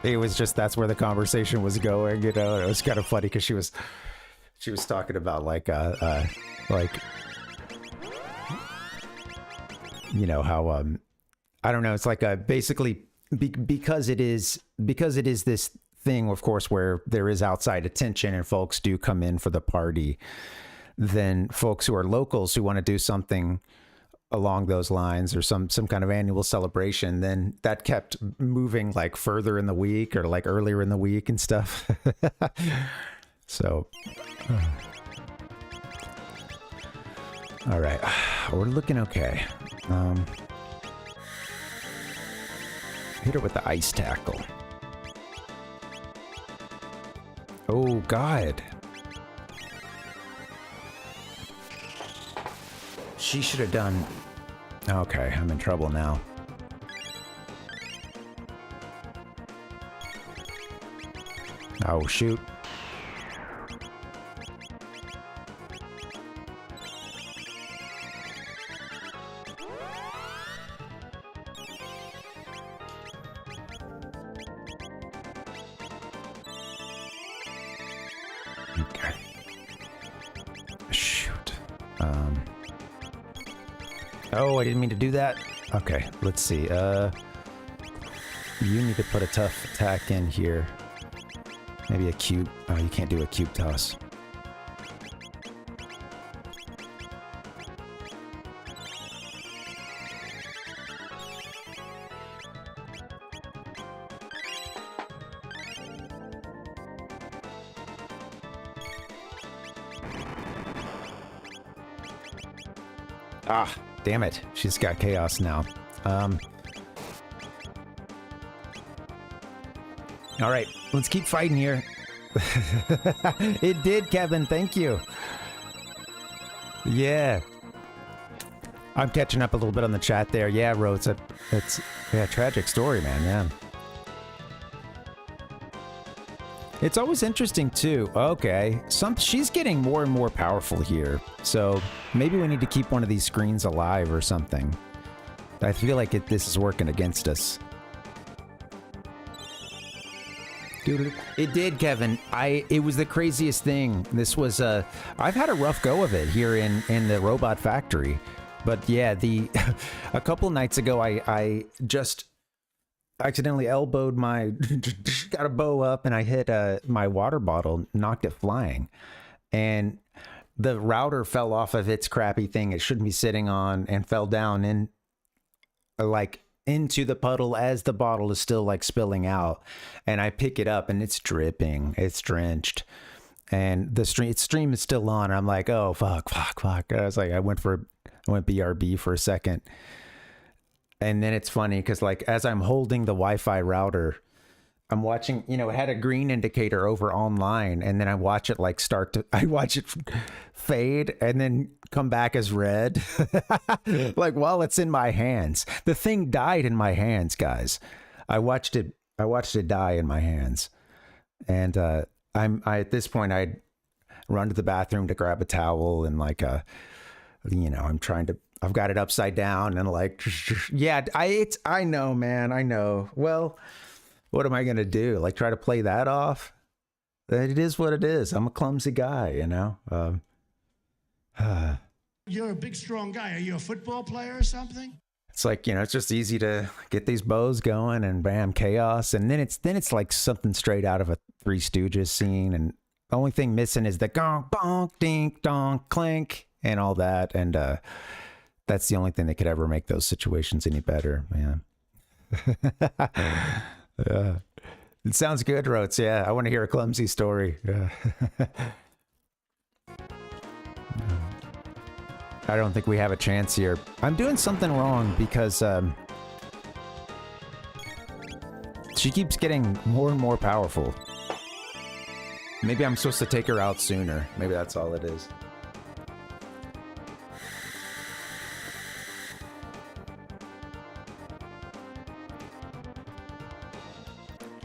that's where the conversation was going, you know. And it was kind of funny because she was talking about like you know how I don't know, it's like basically because it is this thing, of course, where there is outside attention and folks do come in for the party, then folks who are locals who want to do something along those lines or some kind of annual celebration, then that kept moving like further in the week or like earlier in the week and stuff. So all right, we're looking okay. Hit her with the ice tackle. Oh God. She should have done... Okay, I'm in trouble now. Oh, shoot. Okay. Shoot. Oh, I didn't mean to do that. Okay, let's see. You need to put a tough attack in here. Maybe a cube. Oh, you can't do a cube toss. Ah, damn it. She's got chaos now. All right, let's keep fighting here. It did, Kevin. Thank you. Yeah. I'm catching up a little bit on the chat there. Yeah, Rhodes, it's a tragic story, man. Yeah. It's always interesting too. Okay, she's getting more and more powerful here. So maybe we need to keep one of these screens alive or something. I feel like this is working against us. Dude, it did, Kevin. It was the craziest thing. This was I've had a rough go of it here in the robot factory. But yeah, a couple nights ago I just accidentally elbowed got a bow up and I hit my water bottle, knocked it flying. And the router fell off of its crappy thing it shouldn't be sitting on and fell down into the puddle as the bottle is still like spilling out. And I pick it up and it's dripping, it's drenched. And the stream is still on. And I'm like, oh, fuck. I was like, I went BRB for a second. And then it's funny because like as I'm holding the Wi-Fi router, I'm watching, it had a green indicator over online, and then I watch it like I watch it fade and then come back as red. Like while it's in my hands. The thing died in my hands, guys. I watched it die in my hands. And at this point I'd run to the bathroom to grab a towel and like I've got it upside down and like, yeah, I know, man. I know. Well, what am I going to do? Like try to play that off? It is what it is. I'm a clumsy guy, You're a big, strong guy. Are you a football player or something? It's like, it's just easy to get these bows going and bam, chaos. And then it's like something straight out of a Three Stooges scene. And the only thing missing is the gong, bonk, dink, donk, clink and all that. And, that's the only thing that could ever make those situations any better, man. Yeah. It sounds good, Rotes. Yeah, I want to hear a clumsy story. Yeah. I don't think we have a chance here. I'm doing something wrong because she keeps getting more and more powerful. Maybe I'm supposed to take her out sooner. Maybe that's all it is.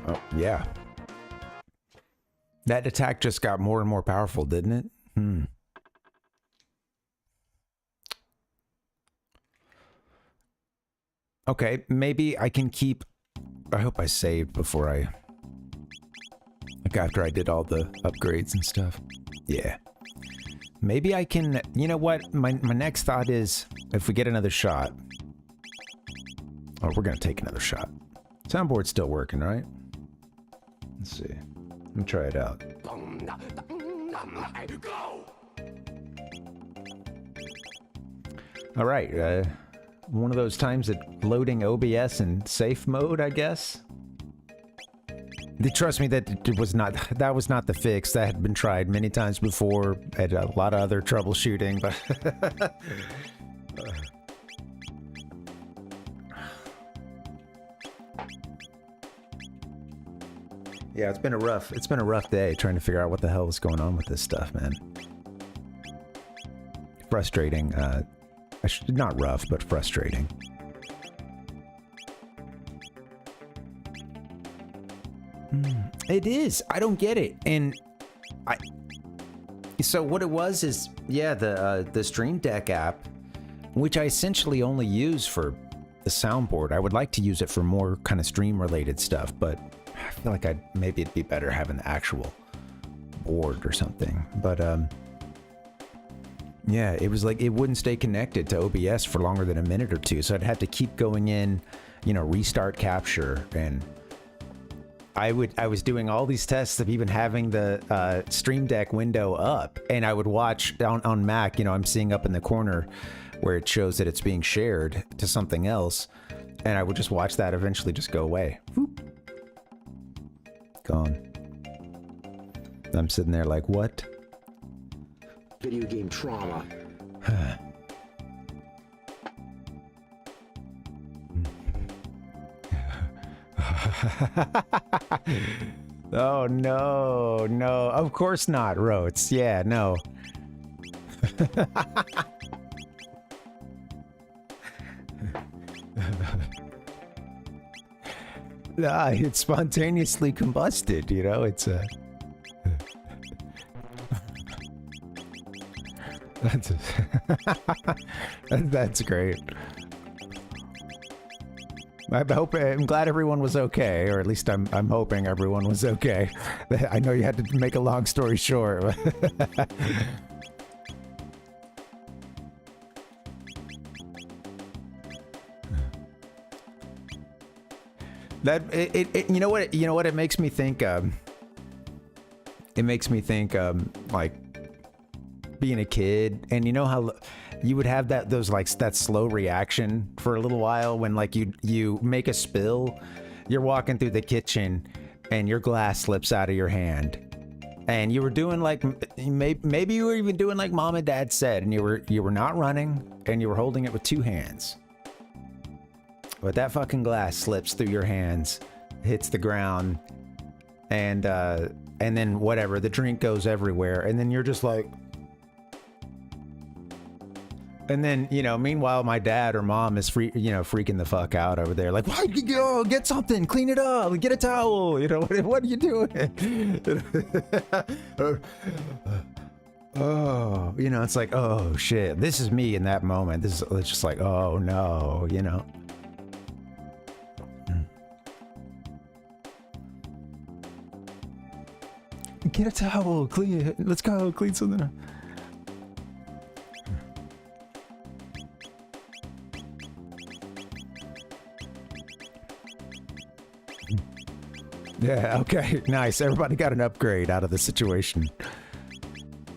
Oh, yeah. That attack just got more and more powerful, didn't it? Hmm. Okay, maybe I can keep... I hope I saved before I... Like after I did all the upgrades and stuff. Yeah. Maybe I can... You know what? My next thought is, if we get another shot... Oh, we're gonna take another shot. Soundboard's still working, right? Let's see. Let me try it out. All right, one of those times that loading OBS in safe mode, I guess. Trust me, that was not the fix. That had been tried many times before. Had a lot of other troubleshooting, but yeah, it's been a rough day trying to figure out what the hell was going on with this stuff, man. Frustrating. Not rough, but frustrating. It is. I don't get it. And so what it was is, yeah, the Stream Deck app, which I essentially only use for the soundboard. I would like to use it for more kind of stream related stuff, but I feel like maybe it'd be better having the actual board or something. But yeah, it was like it wouldn't stay connected to OBS for longer than a minute or two, so I'd have to keep going in, you know, restart capture, and I was doing all these tests of even having the Stream Deck window up, and I would watch on Mac, you know, I'm seeing up in the corner where it shows that it's being shared to something else, and I would just watch that eventually just go away. Whoop. Gone. I'm sitting there like, what? Video game trauma. Oh no, no, of course not, Rotes. Yeah, no. It spontaneously combusted, you know, it's a... That's great. I'm glad everyone was okay, or at least I'm hoping everyone was okay. I know you had to make a long story short. You know what it makes me think. It makes me think like being a kid, and you know how you would have that slow reaction for a little while when like you make a spill, you're walking through the kitchen and your glass slips out of your hand, and you were doing like maybe you were even doing like mom and dad said, and you were not running and you were holding it with two hands, but that fucking glass slips through your hands, hits the ground, and then whatever, the drink goes everywhere, and then you're just like. And then, you know, meanwhile, my dad or mom is freaking the fuck out over there. Like, why you go get something, clean it up, get a towel. You know, what are you doing? Oh, you know, it's like, oh shit, this is me in that moment. It's just like, oh no, you know. Get a towel, clean it. Let's go, clean something up. Yeah, okay, nice. Everybody got an upgrade out of the situation.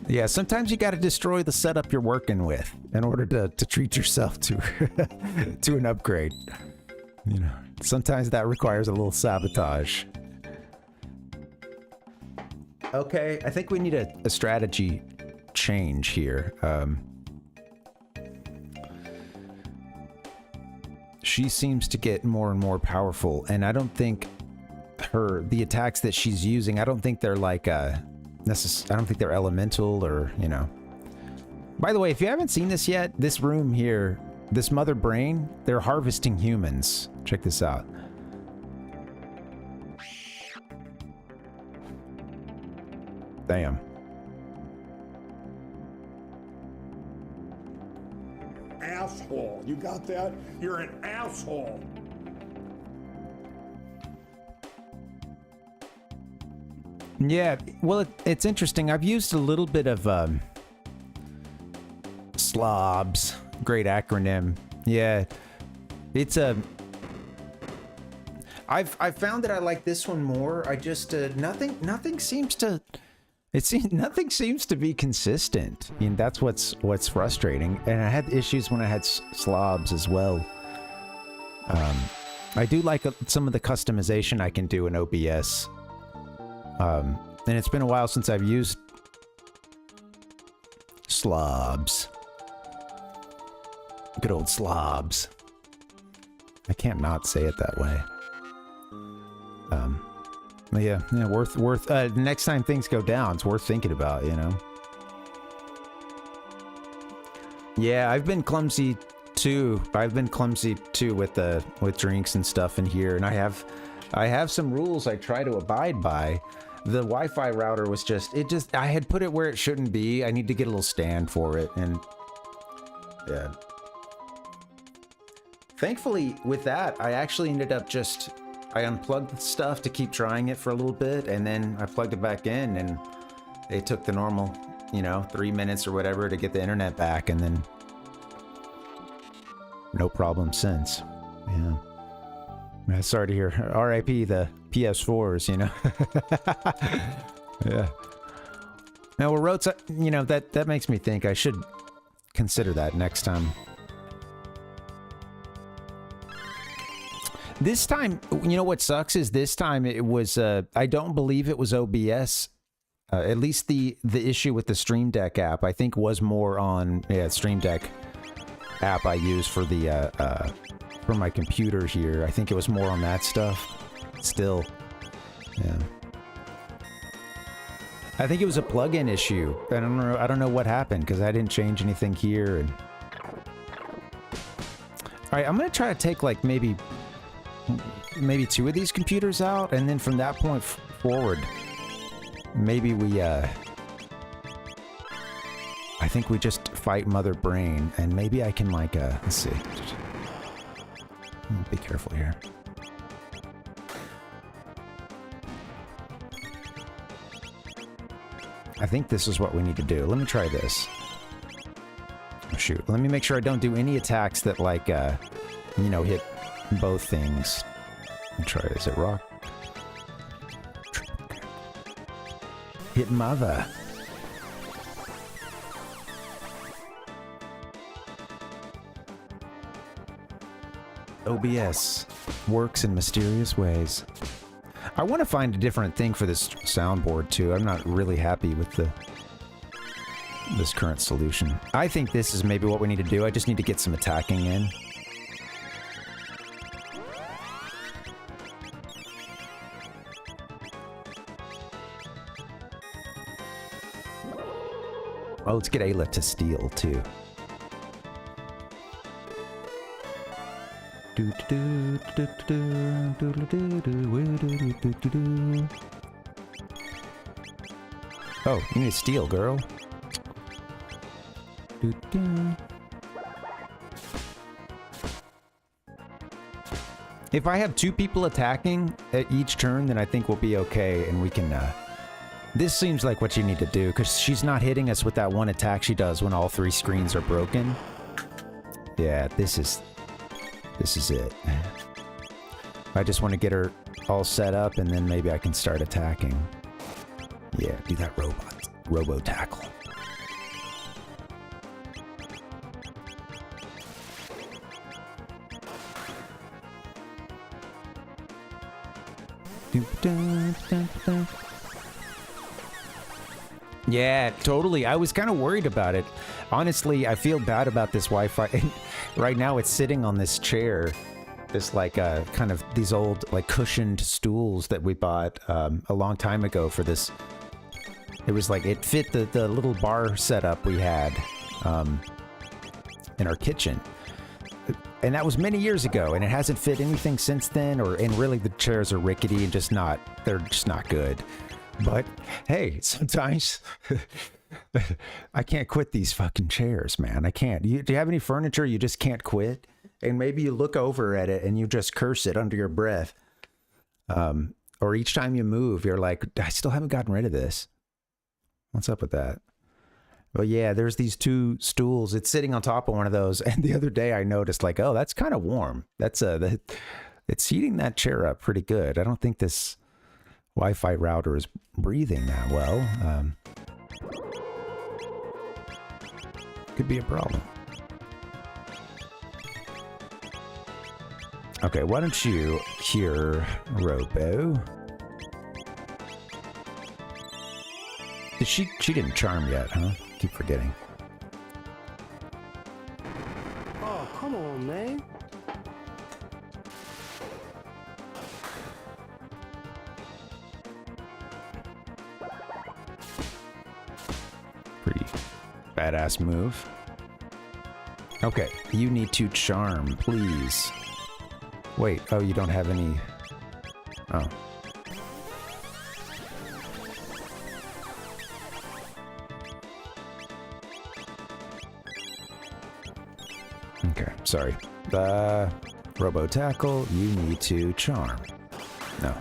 Yeah, sometimes you gotta destroy the setup you're working with in order to treat yourself to to an upgrade. You know, sometimes that requires a little sabotage. Okay, I think we need a strategy change here. She seems to get more and more powerful, and I don't think the attacks that she's using, I don't think they're like I don't think they're elemental, or, you know. By the way, if you haven't seen this yet, this room here, this mother brain, they're harvesting humans. Check this out. Damn. Asshole. You got that? You're an asshole. Yeah, well, it's interesting. I've used a little bit of slobs. Great acronym. Yeah, it's a. I've found that I like this one more. I just nothing seems to. Nothing seems to be consistent. I mean, that's what's frustrating. And I had issues when I had slobs as well. I do like some of the customization I can do in OBS. And it's been a while since I've used slobs. Good old slobs. I can't not say it that way. Yeah, worth, next time things go down, it's worth thinking about, you know? Yeah, I've been clumsy too. With drinks and stuff in here, and I have some rules I try to abide by. The Wi-Fi router was I had put it where it shouldn't be. I need to get a little stand for it, and yeah. Thankfully, with that, I actually ended up I unplugged the stuff to keep trying it for a little bit, and then I plugged it back in, and it took the normal, 3 minutes or whatever to get the internet back, and then no problem since. Yeah. Sorry to hear. RIP the PS4s, Yeah. Now, well, Rotes, that makes me think I should consider that next time. This time, what sucks is this time it was, I don't believe it was OBS. At least the issue with the Stream Deck app, I think, was more on, Stream Deck app I use for for my computer here. I think it was more on that stuff. Still, yeah. I think it was a plugin issue. I don't know what happened because I didn't change anything here. And all right, I'm gonna try to take like maybe 2 of these computers out, and then from that point forward, maybe we I think we just fight Mother Brain, and maybe I can like let's see. Be careful here. I think this is what we need to do. Let me try this. Oh, shoot. Let me make sure I don't do any attacks that like hit both things. Let me try. Is it rock? Hit mother. OBS works in mysterious ways. I want to find a different thing for this soundboard too. I'm not really happy with this current solution. I think this is maybe what we need to do. I just need to get some attacking in. Well, let's get Ayla to steal too. Oh, you need to steal, girl. If I have 2 people attacking at each turn, then I think we'll be okay, and we can, this seems like what you need to do, because she's not hitting us with that one attack she does when all 3 screens are broken. Yeah, this is it. I just want to get her all set up, and then maybe I can start attacking. Yeah, do that Robo tackle. Yeah, totally. I was kind of worried about it. Honestly, I feel bad about this Wi-Fi. Right now it's sitting on this chair. This like kind of these old like cushioned stools that we bought a long time ago for this. It was like it fit the little bar setup we had in our kitchen. And that was many years ago, and it hasn't fit anything since then, and really the chairs are rickety and they're just not good. But hey, sometimes I can't quit these fucking chairs, man. I can't. Do you have any furniture you just can't quit? And maybe you look over at it and you just curse it under your breath. Or each time you move, you're like, I still haven't gotten rid of this. What's up with that? Well, yeah, there's these two stools. It's sitting on top of one of those. And the other day I noticed like, oh, that's kind of warm. That's it's heating that chair up pretty good. I don't think this Wi-Fi router is breathing that well. Could be a problem. Okay, why don't you cure Robo? She didn't charm yet, huh? Keep forgetting. Oh, come on, man. Pretty badass move. Okay, you need to charm, please. Wait, oh, you don't have any... Oh. Okay, sorry. Robo Tackle, you need to charm. No.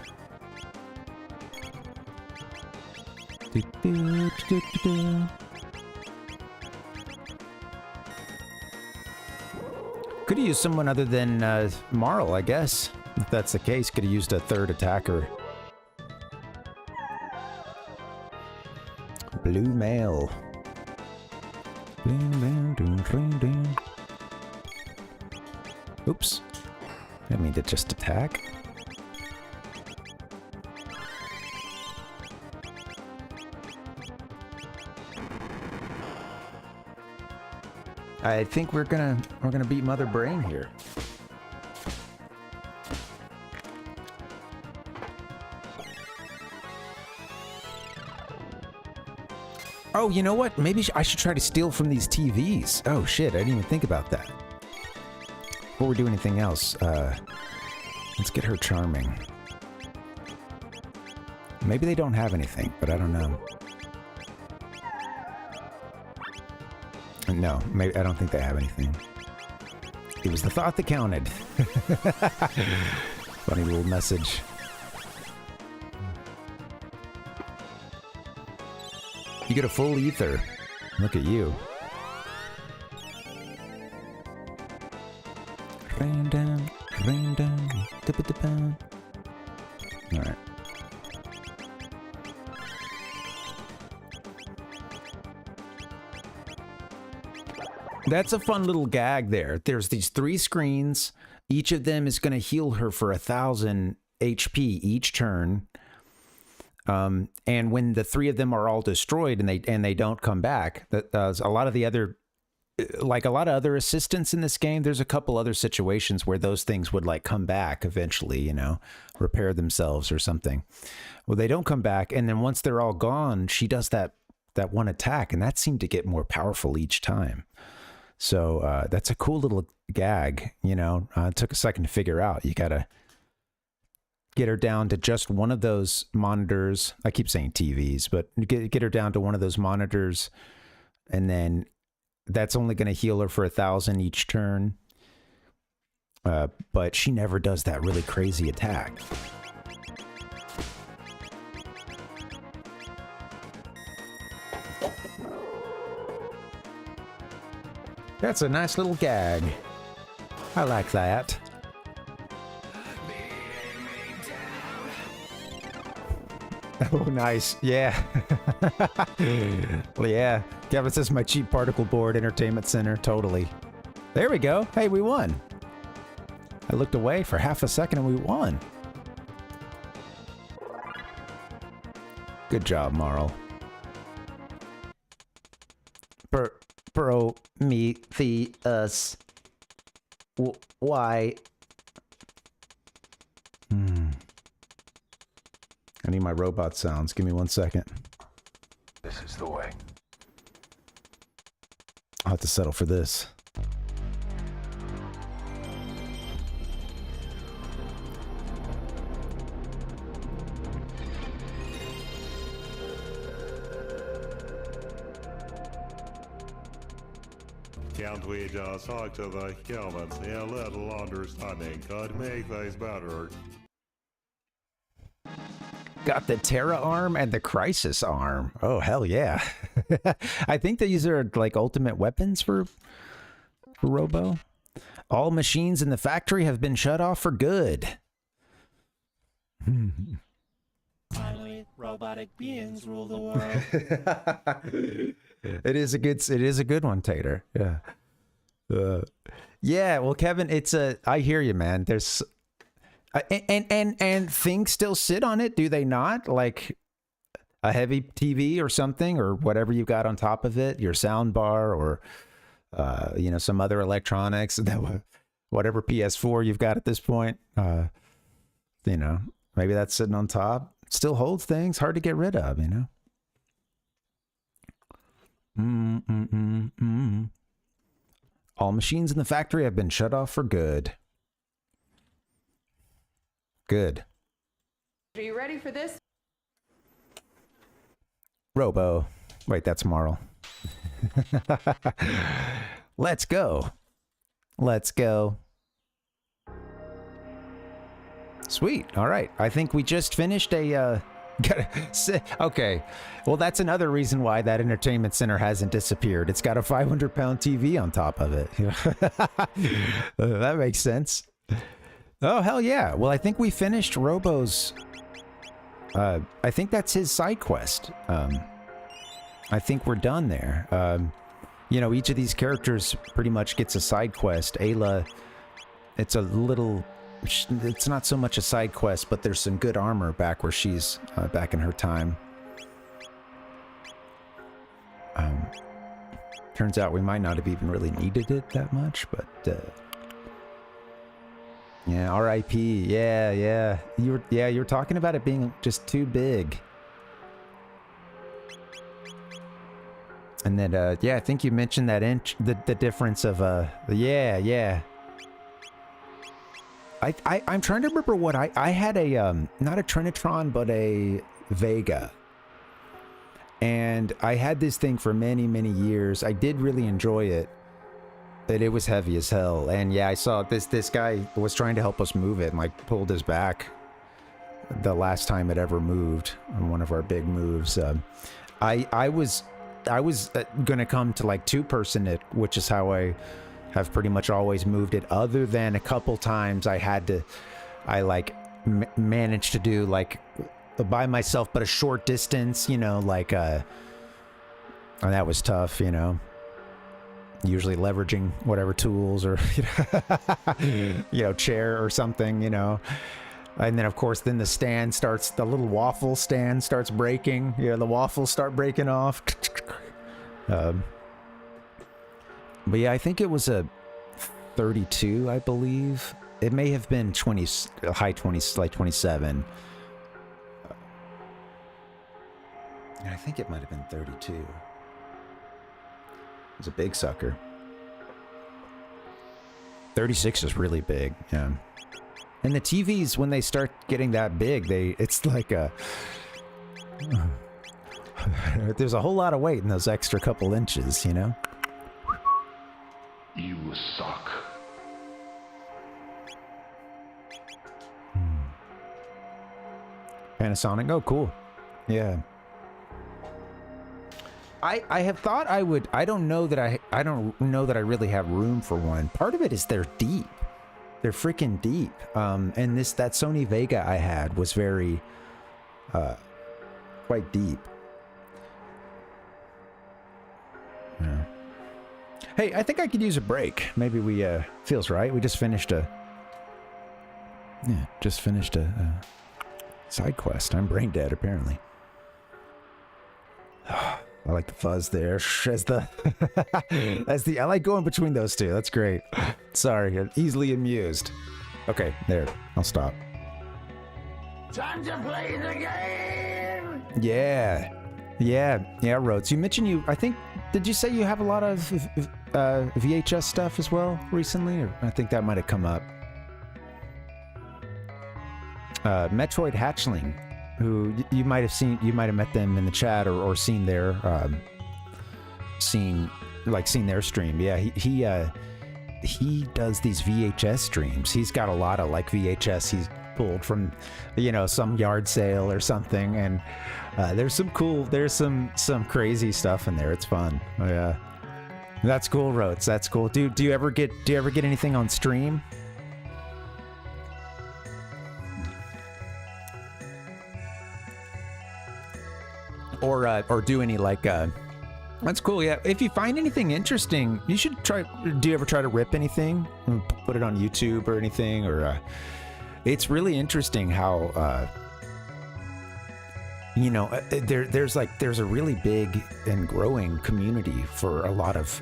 Could have used someone other than Marl, I guess. If that's the case, could have used a third attacker. Blue male. Oops. Didn't mean to just attack. I think we're gonna beat Mother Brain here. Oh, you know what? Maybe I should try to steal from these TVs. Oh shit, I didn't even think about that. Before we do anything else, let's get her charming. Maybe they don't have anything, but I don't know. No, maybe I don't think they have anything. It was the thought that counted. Funny little message. You get a full ether. Look at you. Rain down, dip it down. All right. That's a fun little gag there. There's these 3 screens. Each of them is going to heal her for 1,000 HP each turn. And when the 3 of them are all destroyed and they don't come back, a lot of the other, like a lot of other assistants in this game, there's a couple other situations where those things would like come back eventually, you know, repair themselves or something. Well, they don't come back, and then once they're all gone, she does that one attack, and that seemed to get more powerful each time. So that's a cool little gag, you know. It took a second to figure out. You gotta get her down to just one of those monitors. I keep saying TVs, but get her down to one of those monitors, and then that's only going to heal her for 1,000 each turn. But she never does that really crazy attack. That's a nice little gag. I like that. Oh, nice. Yeah. Well, yeah. Kevin says my cheap particle board, entertainment center. Totally. There we go. Hey, we won. I looked away for half a second and we won. Good job, Marl. Prometheus. Why? I need my robot sounds. Give me 1 second. This is the way. I'll have to settle for this. can't we just talk to the humans? A little understanding could make things better. Got the Terra arm and the Crisis arm. Oh, hell yeah. I think these are like ultimate weapons for Robo. All machines in the factory have been shut off for good. Finally, robotic beings rule the world. It is a good one, Tater. Yeah. Yeah, well, Kevin, I hear you, man. There's and things still sit on it, do they not? Like a heavy TV or something, or whatever you got on top of it, your sound bar, or some other electronics, whatever PS4 you've got at this point. Maybe that's sitting on top. Still holds things, hard to get rid of, All machines in the factory have been shut off for good. Good. Are you ready for this? Robo. Wait, that's Marl. Let's go. Let's go. Sweet. All right. I think we just finished a... okay. Well, that's another reason why that entertainment center hasn't disappeared. It's got a 500-pound TV on top of it. That makes sense. Oh, hell yeah. Well, I think we finished Robo's... I think that's his side quest. I think we're done there. Each of these characters pretty much gets a side quest. Ayla, it's not so much a side quest, but there's some good armor back where she's back in her time. Turns out we might not have even really needed it that much, but yeah, R.I.P. Yeah. You were talking about it being just too big. And then I think you mentioned that the difference of yeah. I'm trying to remember what I had not a Trinitron, but a Vega. And I had this thing for many, many years. I did really enjoy it, but it was heavy as hell. And yeah, I saw this guy was trying to help us move it and like pulled his back the last time it ever moved on one of our big moves. I was gonna come to like 2-person it, which is how I have pretty much always moved it, other than a couple times I managed to do like by myself, but a short distance, and that was tough, usually leveraging whatever tools or, chair or something, and then of course, then the little waffle stand starts breaking, the waffles start breaking off. But yeah, I think it was a 32, I believe. It may have been high 20s, like 27. And I think it might have been 32. It was a big sucker. 36 is really big, yeah. And the TVs, when they start getting that big, it's like there's a whole lot of weight in those extra couple inches, You suck. Panasonic. Oh, cool. Yeah. I have thought I would. I don't know that I really have room for one. Part of it is they're deep. They're freaking deep. And that Sony Vega I had was very quite deep. Yeah. Hey, I think I could use a break. Maybe we feels right. We just finished a side quest. I'm brain dead apparently. I like the fuzz there. I like going between those two. That's great. Sorry, I'm easily amused. Okay, there. I'll stop. Time to play the game! Yeah, Rhodes. You mentioned did you say you have a lot of VHS stuff as well recently? Or I think that might have come up. Metroid Hatchling, who you might have met them in the chat or seen their seen their stream. Yeah, he does these VHS streams. He's got a lot of like VHS he's pulled from, some yard sale or something, and there's some crazy stuff in there. It's fun. Oh, yeah, that's cool, Rotes. That's cool. Do you ever get anything on stream? Or do any like that's cool. Yeah, if you find anything interesting, you should try. Do you ever try to rip anything, put it on YouTube or anything? Or it's really interesting how there's a really big and growing community for a lot of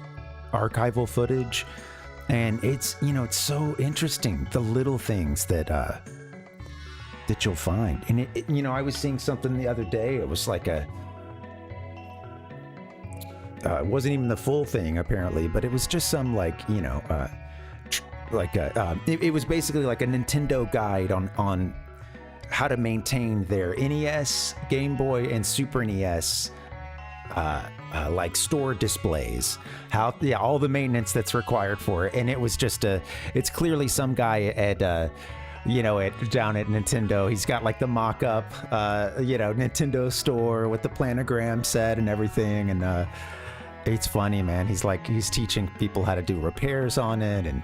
archival footage, and it's so interesting, the little things that you'll find. And I was seeing something the other day. It was like it wasn't even the full thing apparently, but it was just some it was basically like a Nintendo guide on how to maintain their NES, Game Boy, and Super NES like store displays, all the maintenance that's required for it. And it was just it's clearly some guy at down at Nintendo. He's got like the mock-up Nintendo store with the planogram set and everything, and it's funny, man. He's teaching people how to do repairs on it, and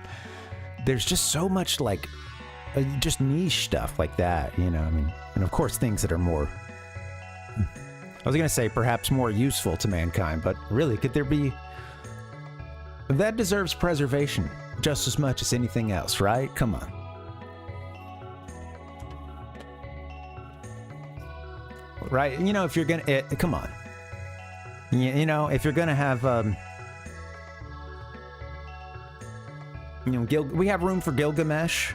there's just so much like just niche stuff like that, I mean, and of course things that are more, I was gonna say perhaps more useful to mankind, but really, could there be, that deserves preservation just as much as anything else, right? Come on. Right, if you're gonna come on, if you're gonna have we have room for Gilgamesh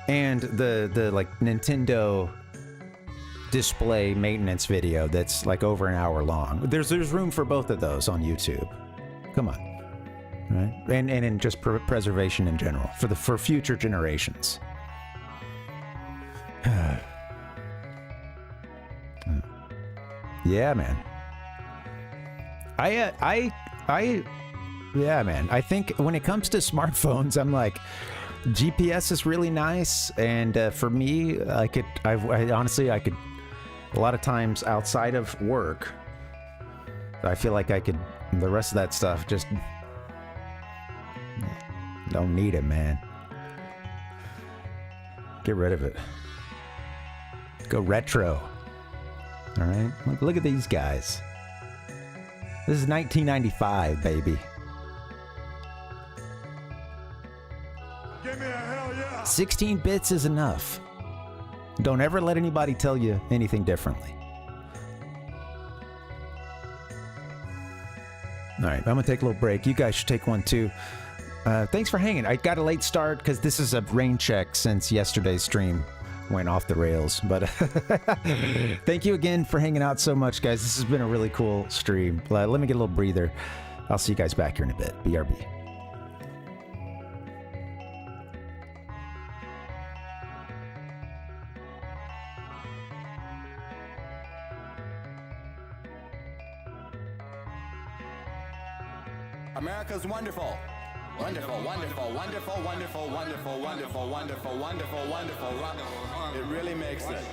and the like Nintendo display maintenance video that's like over an hour long. There's room for both of those on YouTube. Come on, right? And in just preservation in general for future generations. Yeah, man. Yeah, man. I think when it comes to smartphones, I'm like, GPS is really nice, and for me, I honestly, a lot of times outside of work, I feel like the rest of that stuff just don't need it, man. Get rid of it. Go retro. All right, look at these guys. This is 1995, baby. Give me a hell yeah. 16 bits is enough. Don't ever let anybody tell you anything differently. All right, I'm gonna take a little break. You guys should take one too. Thanks for hanging. I got a late start because this is a rain check since yesterday's stream went off the rails, but thank you again for hanging out so much, guys. This has been a really cool stream. Let me get a little breather. I'll see you guys back here in a bit. BRB. America's wonderful. Wonderful, wonderful, wonderful, wonderful, wonderful, wonderful, wonderful, wonderful, wonderful. It really makes it.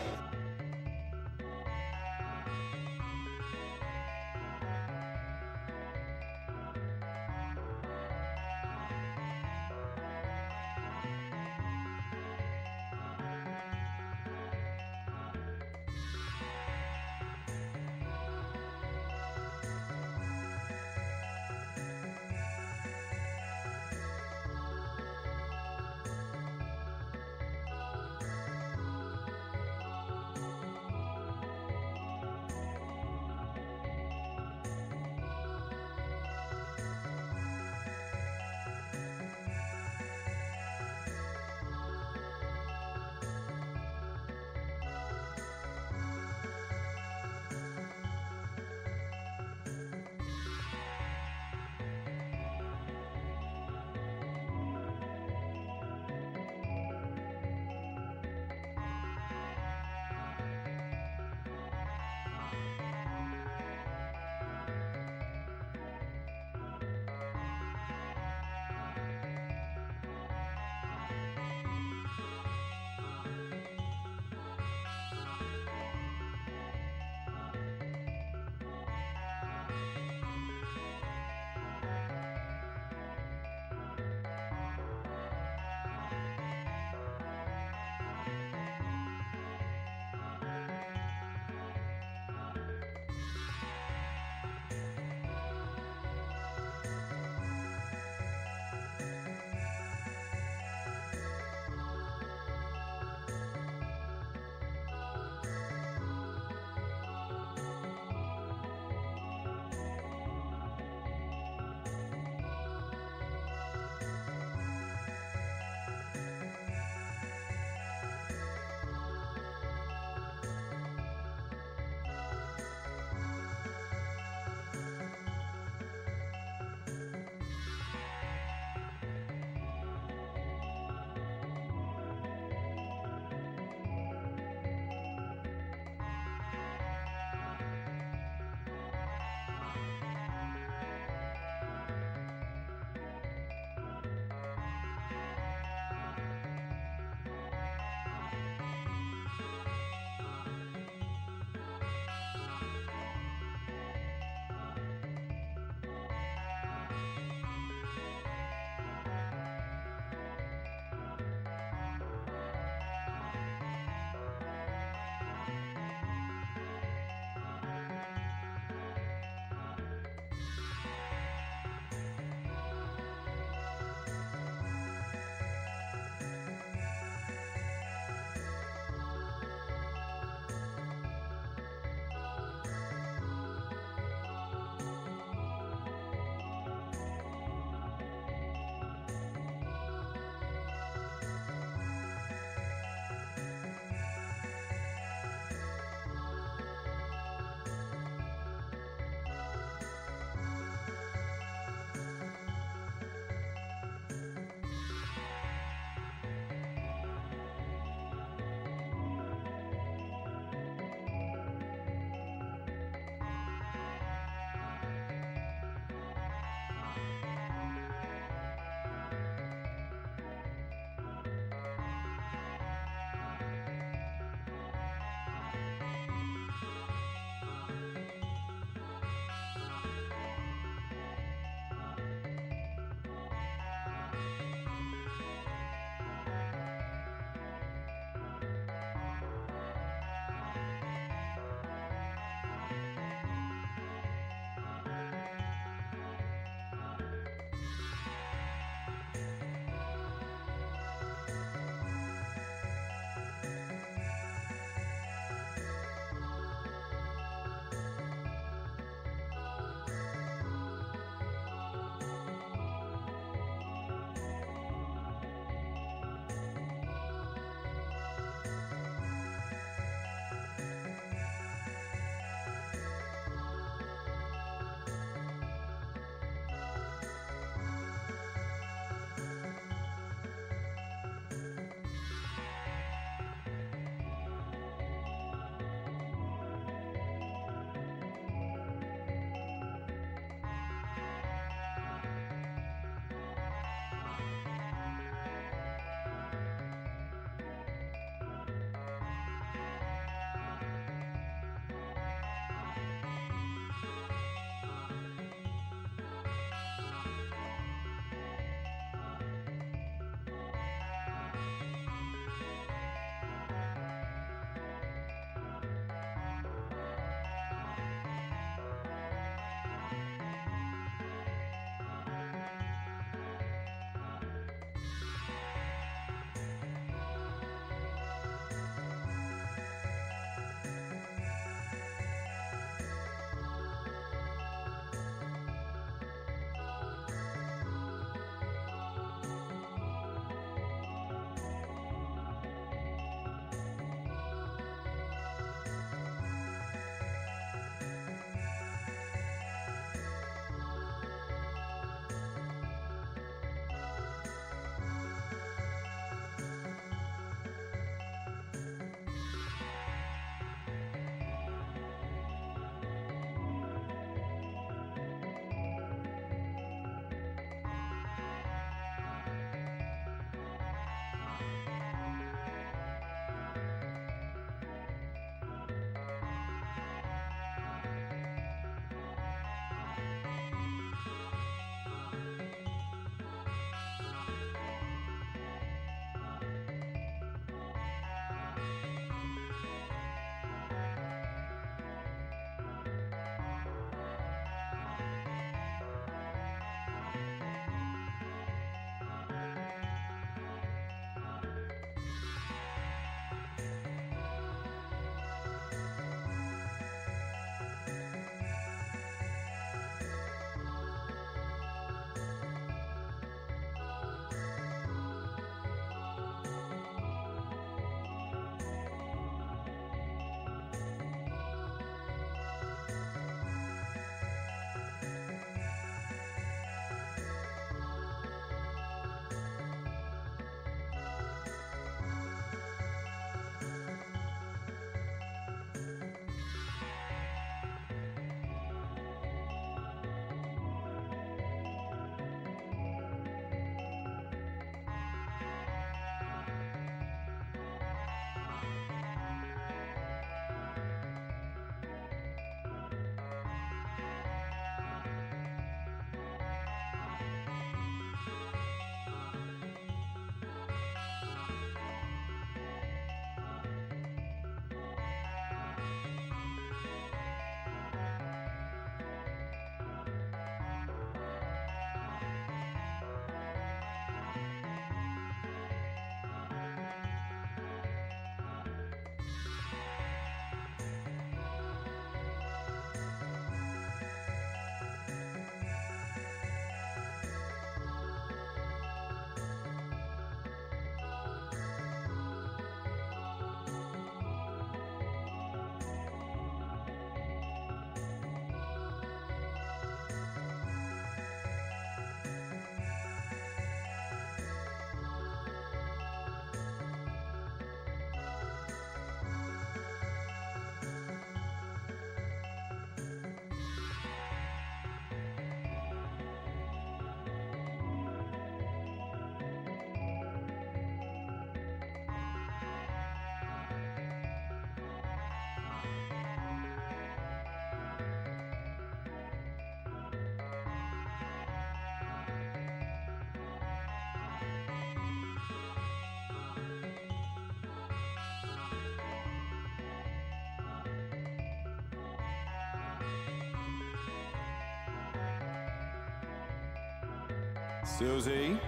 Susie?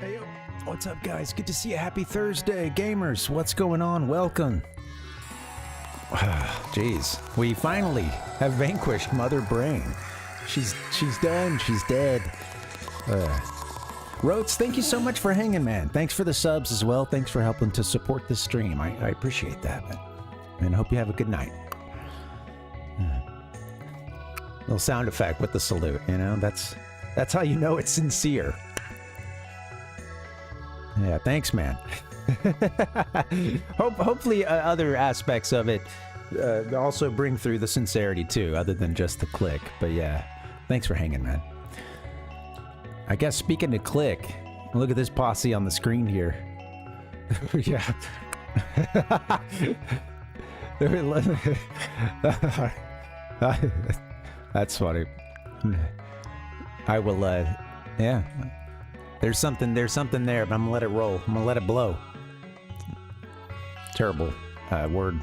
Hey, yo. What's up, guys? Good to see you. Happy Thursday, gamers. What's going on? Welcome. Jeez, we finally have vanquished Mother Brain. She's done. She's dead. Rotes, thank you so much for hanging, man. Thanks for the subs as well. Thanks for helping to support this stream. I appreciate that, man. And hope you have a good night. Little sound effect with the salute, you know? That's how you know it's sincere. Yeah, thanks, man. Hopefully other aspects of it also bring through the sincerity too, other than just the click. But yeah, thanks for hanging, man. I guess speaking to click, look at this posse on the screen here. Yeah. That's funny. I will, yeah. There's something there, but I'm gonna let it roll. I'm gonna let it blow. Terrible word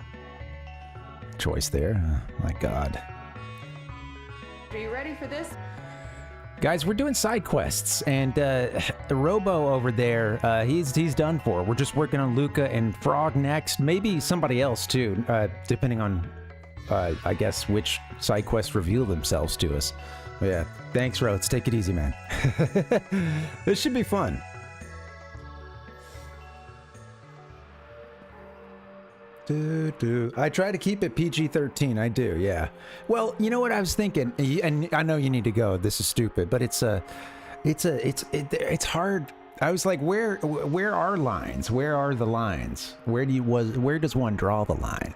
choice there. Oh, my God. Are you ready for this? Guys, we're doing side quests, and the Robo over there, he's done for. We're just working on Lucca and Frog next. Maybe somebody else too, depending on, I guess, which side quests reveal themselves to us. But yeah, thanks, Rotes. Take it easy, man. This should be fun. I try to keep it PG-13. I do, yeah. Well, you know what I was thinking, and I know you need to go. This is stupid, but it's hard. I was like, where are lines? Where are the lines? Where does one draw the line?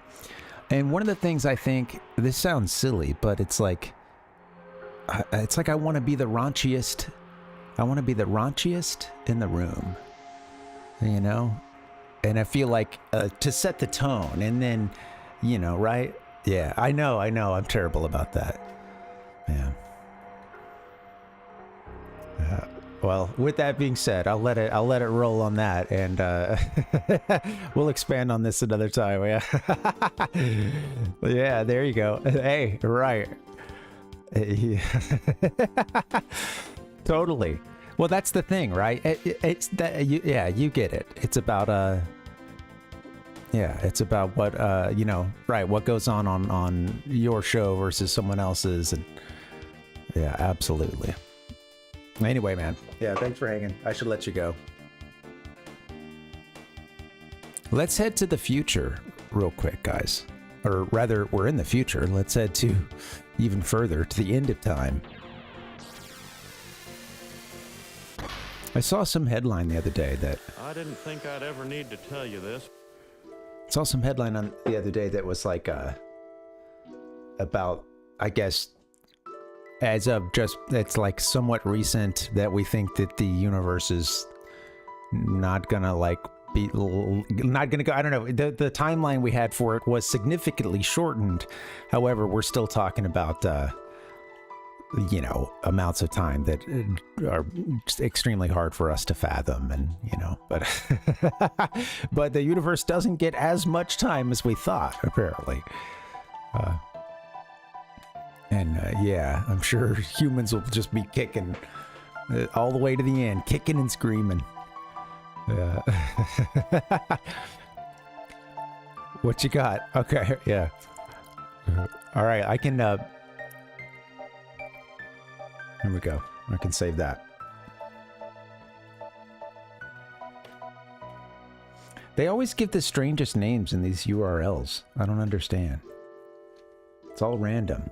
And one of the things I think, this sounds silly, but it's like I want to be the raunchiest. I want to be the raunchiest in the room, you know. And I feel like to set the tone, and then, you know, right? Yeah, I know. I'm terrible about that. Yeah. Well, with that being said, I'll let it roll on that, and we'll expand on this another time. Yeah. Yeah. There you go. Hey, right. Totally. Well, that's the thing, right? It's that. Yeah, you get it. It's about yeah, it's about what you know, right? What goes on your show versus someone else's, and yeah, absolutely. Anyway, man. Yeah, thanks for hanging. I should let you go. Let's head to the future real quick, guys. Or rather, we're in the future. Let's head to even further, to the end of time. I saw some headline the other day that... I didn't think I'd ever need to tell you this. Saw some headline on the other day that was like about, I guess, as of just, it's like somewhat recent that we think that the universe is not gonna like be, not gonna go, I don't know, the timeline we had for it was significantly shortened. However, we're still talking about you know, amounts of time that are extremely hard for us to fathom, and you know, but the universe doesn't get as much time as we thought, apparently. Yeah, I'm sure humans will just be kicking all the way to the end, kicking and screaming. What you got? Okay, yeah. All right, I can here we go. I can save that. They always give the strangest names in these URLs. I don't understand. It's all random.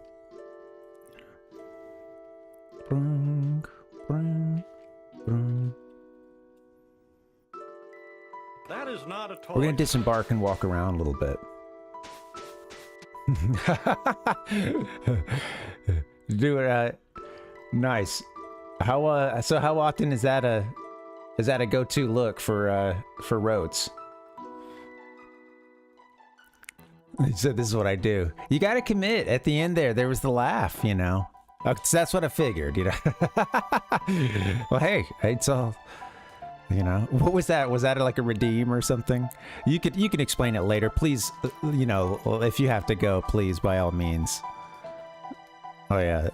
That is not a toy. We're gonna disembark and walk around a little bit. Do it. Nice. How so how often is that a go-to look for Rotes? He said, this is what I do. You gotta commit. At the end there was the laugh, you know. That's what I figured, you know. Well, hey, it's all, you know. What was that? Was that like a redeem or something? You can explain it later, please. You know, if you have to go, please, by all means. Oh yeah.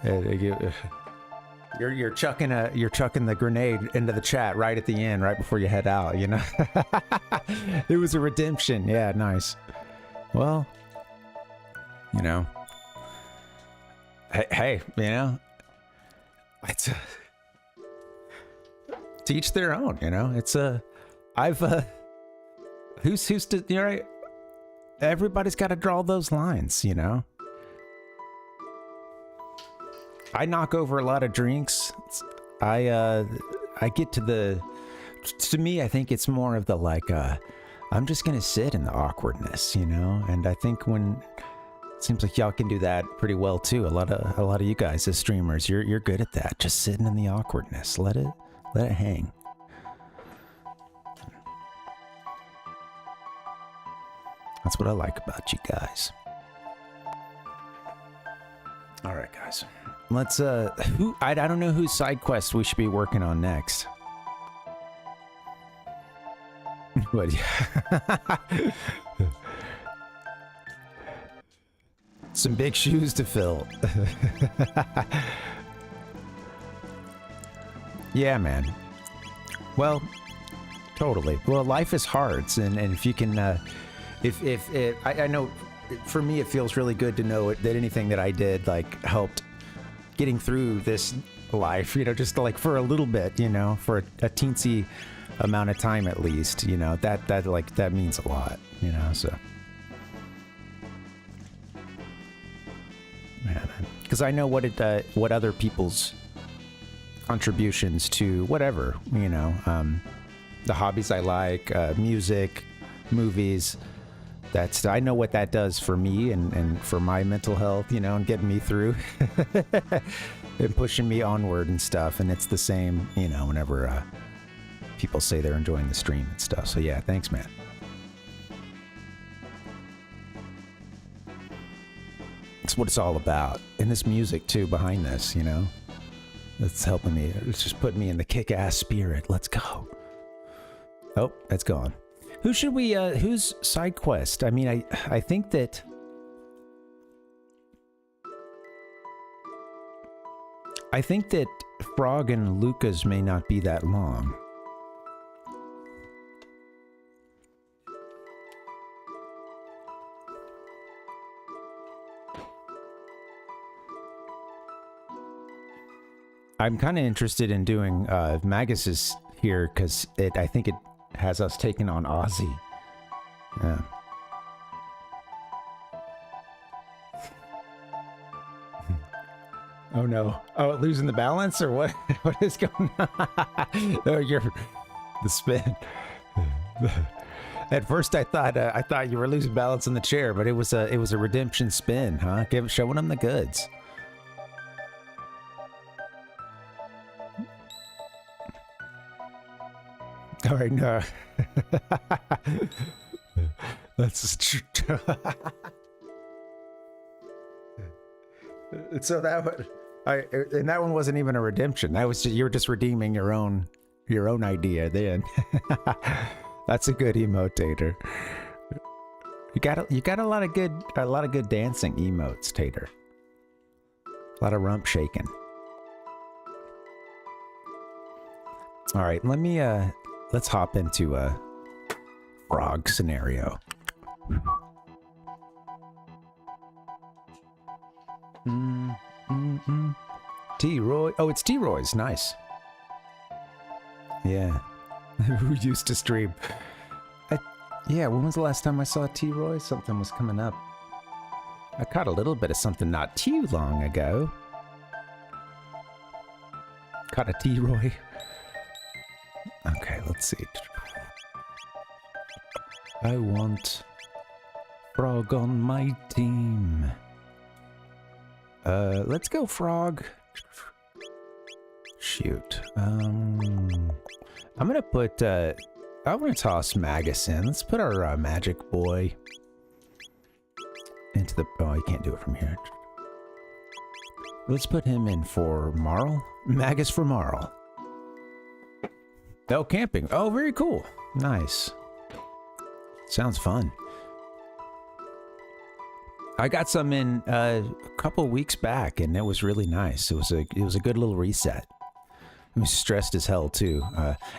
You're chucking the grenade into the chat right at the end, right before you head out, you know? It was a redemption. Yeah, nice. Well, you know. Hey, you know. It's to each their own, you know. It's who's to, you know, everybody's got to draw those lines, you know. I knock over a lot of drinks. I get to me, I think it's more of the like, I'm just gonna sit in the awkwardness, you know. And I think it seems like y'all can do that pretty well too. A lot of you guys as streamers, you're good at that. Just sitting in the awkwardness. Let it hang. That's what I like about you guys. All right, guys. Let's I don't know whose side quest we should be working on next. But yeah. Some big shoes to fill. Yeah, man. Well, totally. Well, life is hard, and if you can I know for me it feels really good to know that anything that I did like helped getting through this life, you know, just like for a little bit, you know, for a teensy amount of time at least, you know, that means a lot, you know. So man, because I know what other people's contributions to whatever, you know, the hobbies I like, music, movies, I know what that does for me and for my mental health, you know, and getting me through and pushing me onward and stuff. And it's the same, you know, whenever people say they're enjoying the stream and stuff. So yeah, thanks, man. That's what it's all about. And this music too behind this, you know, that's helping me. It's just putting me in the kick-ass spirit. Let's go. Oh, that's gone. Who should we, who's side quest? I mean, I think that Frog and Lucca's may not be that long. I'm kind of interested in doing Magus's here because I think it has us taking on Ozzy. Yeah. Oh no. Oh, losing the balance or what? What is going on? Oh, the spin. At first I thought you were losing balance in the chair, but it was a redemption spin, huh? Showing them the goods. All right, no. That's true. So and that one wasn't even a redemption. That was you were just redeeming your own idea. Then that's a good emotator. You got a lot of good dancing emotes, Tater. A lot of rump shaking. All right, let's hop into a frog scenario. T-Roy. Oh, it's T-Roy's. Nice. Yeah. Who used to stream? Yeah, when was the last time I saw T-Roy? Something was coming up. I caught a little bit of something not too long ago. Caught a T-Roy. Okay, let's see. I want Frog on my team. Let's go Frog. Shoot. I'm gonna put, I'm gonna toss Magus in. Let's put our magic boy into the, oh, you can't do it from here. Let's put him in for Marl. Magus for Marl. Oh, camping. Oh, very cool. Nice. Sounds fun. I got some in a couple weeks back, and it was really nice. It was a good little reset. I was stressed as hell too,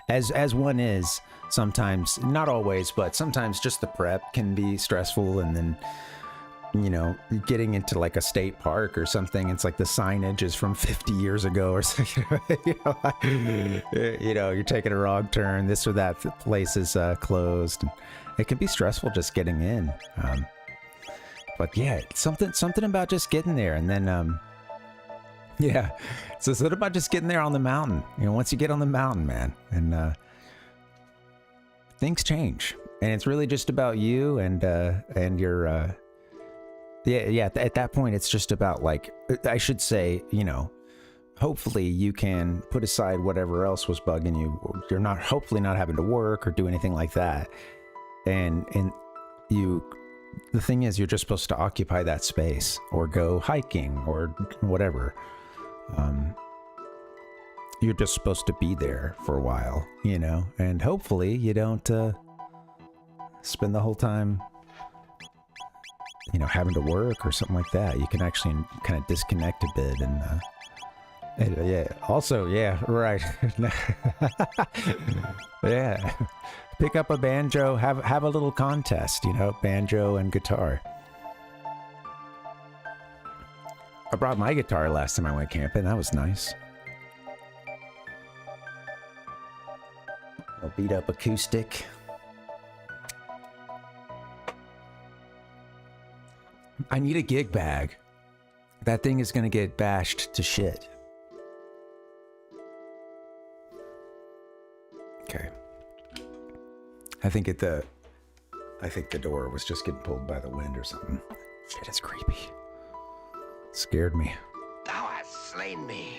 as one is sometimes. Not always, but sometimes just the prep can be stressful, and then getting into like a state park or something. It's like the signage is from 50 years ago or something. You're taking a wrong turn. This or that place is closed. It can be stressful just getting in. But yeah, something about just getting there, and then yeah, so it's about just getting there on the mountain. Once you get on the mountain, man, and things change, and it's really just about you and your yeah. At that point, it's just about, like, I should say, hopefully you can put aside whatever else was bugging you. You're hopefully not having to work or do anything like that, and you. The thing is, you're just supposed to occupy that space or go hiking or whatever. You're just supposed to be there for a while, and hopefully you don't spend the whole time, having to work or something like that. You can actually kind of disconnect a bit and yeah. Also, yeah, right. Yeah. Pick up a banjo, have a little contest, banjo and guitar. I brought my guitar last time I went camping. That was nice. A beat up acoustic. I need a gig bag. That thing is gonna get bashed to shit. Okay. I think the door was just getting pulled by the wind or something. Shit, it's creepy. Scared me. Thou hast slain me.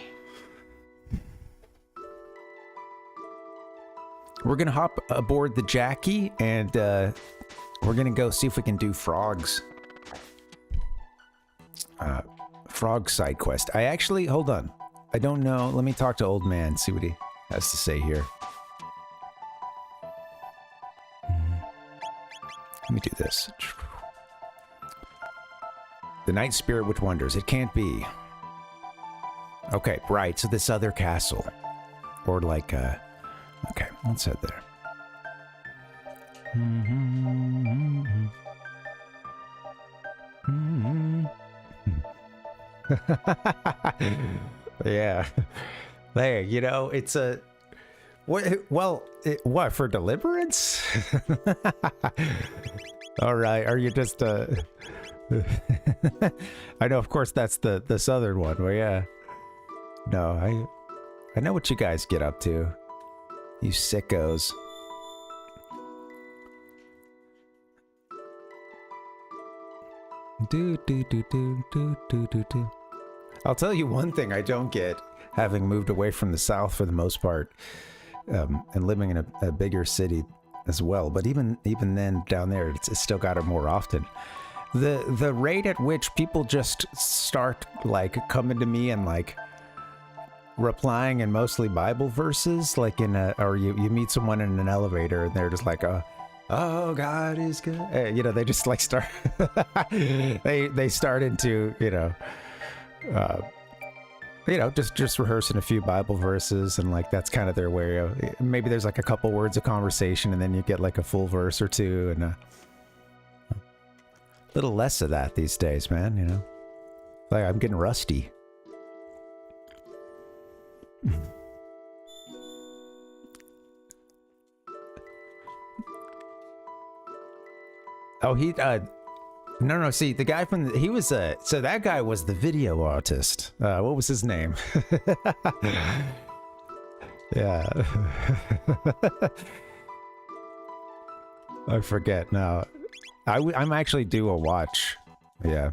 We're gonna hop aboard the Jackie, and we're gonna go see if we can do frogs. Frog side quest. I actually, hold on. I don't know. Let me talk to old man, see what he has to say here. Let me do this. The night spirit which wonders. It can't be. Okay, right. So this other castle. Or like, okay, let's head there. Yeah. There, it's a... What, for deliverance? All right, are you just, I know, of course, that's the southern one, but yeah. No, I know what you guys get up to. You sickos. Do. I'll tell you one thing I don't get, having moved away from the South for the most part, and living in a bigger city as well. But even then, down there, it's still got it more often. The rate at which people just start like coming to me and like replying in mostly Bible verses, like or you meet someone in an elevator and they're just like, oh, God is good. They just like start. they start into just rehearsing a few Bible verses, and like that's kind of their way of, maybe there's like a couple words of conversation and then you get like a full verse or two, and a little less of that these days, man, Like I'm getting rusty. Oh, no, see, the guy from he was so that guy was the video artist. What was his name? Yeah. I forget now. I'm actually due a watch. Yeah.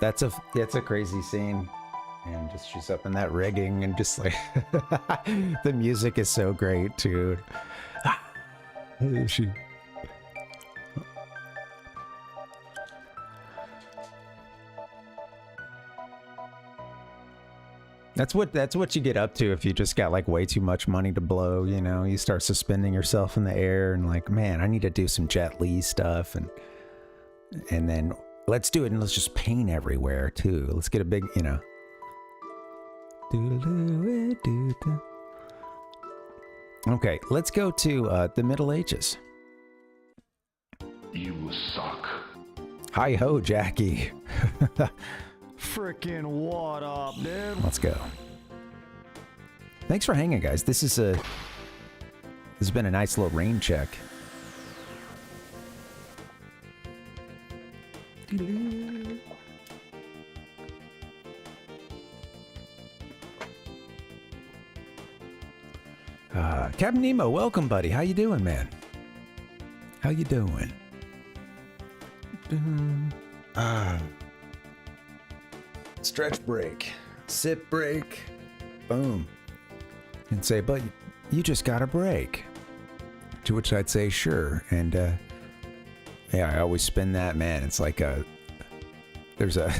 That's a crazy scene, and just she's up in that rigging and just like the music is so great too. She That's what you get up to if you just got like way too much money to blow, you know. You start suspending yourself in the air and like, man, I need to do some Jet Li stuff, and then let's do it and let's just paint everywhere too. Let's get a big, you know. Okay, let's go to the Middle Ages. You suck. Hi ho, Jackie. Frickin' what up, dude? Let's go. Thanks for hanging, guys. This has been a nice little rain check. Captain Nemo, welcome, buddy. How you doing, man? How you doing? Stretch break, sip break, boom. And say, but you just got a break. To which I'd say, sure. And yeah, I always spin that, man. It's like there's a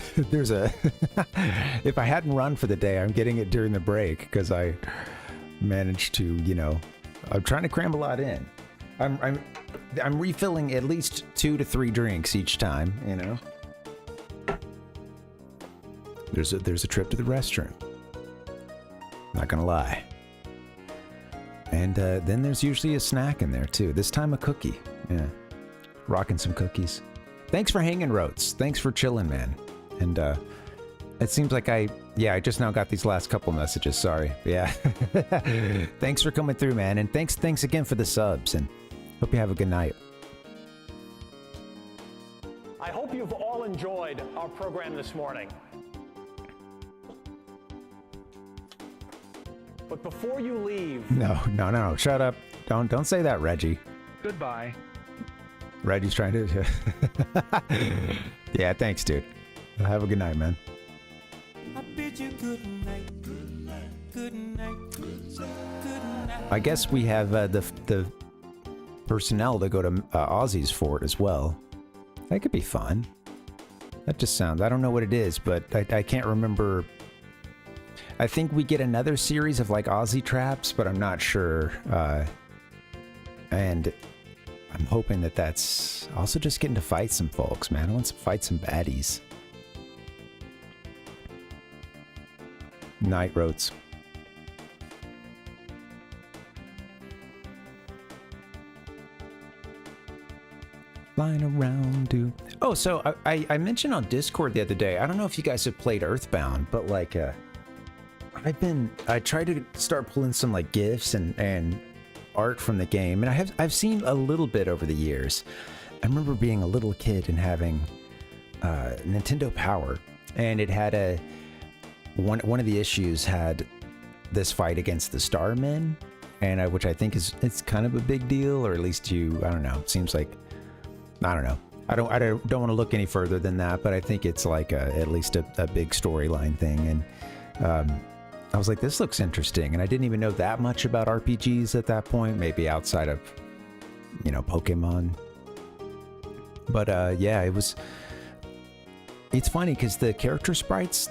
if I hadn't run for the day, I'm getting it during the break because I managed to, you know, I'm trying to cram a lot in. I'm refilling at least 2 to 3 drinks each time, you know. There's a trip to the restroom. Not gonna lie. And then there's usually a snack in there too. This time a cookie. Yeah, rocking some cookies. Thanks for hanging, Rotes. Thanks for chilling, man. And it seems like I just now got these last couple messages. Sorry. Yeah. Thanks for coming through, man. And thanks again for the subs. And hope you have a good night. I hope you've all enjoyed our program this morning. But before you leave... No. Shut up. Don't say that, Reggie. Goodbye. Reggie's trying to... Yeah, thanks, dude. Have a good night, man. I bid you good night, good night, good night, good night. I guess we have the personnel to go to Aussie's fort as well. That could be fun. That just sounds... I don't know what it is, but I can't remember... I think we get another series of like Aussie traps, but I'm not sure. And I'm hoping that that's also just getting to fight some folks, man. I want to fight some baddies. Night Roads. Flying around, dude. Oh, so I mentioned on Discord the other day, I don't know if you guys have played Earthbound, but like, I tried to start pulling some like GIFs and art from the game, and I've seen a little bit over the years. I remember being a little kid and having Nintendo Power, and it had one of the issues had this fight against the Starmen, and which I think it's kind of a big deal, or at least I don't know. It seems like, I don't know. I don't want to look any further than that, but I think it's like at least a big storyline thing, and I was like, this looks interesting, and I didn't even know that much about RPGs at that point, maybe outside of, you know, Pokemon. But yeah, it's funny because the character sprites,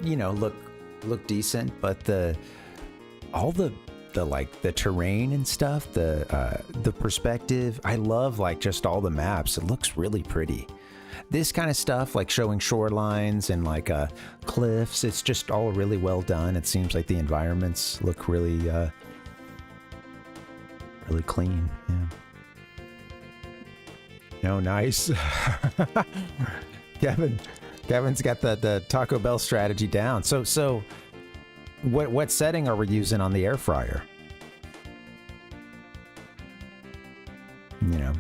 you know, look decent, but all the terrain and stuff, the perspective, I love like just all the maps. It looks really pretty. This kind of stuff, like showing shorelines and like cliffs, it's just all really well done. It seems like the environments look really, really clean. Yeah. No, nice. Kevin's got the Taco Bell strategy down. So, what setting are we using on the air fryer? You know.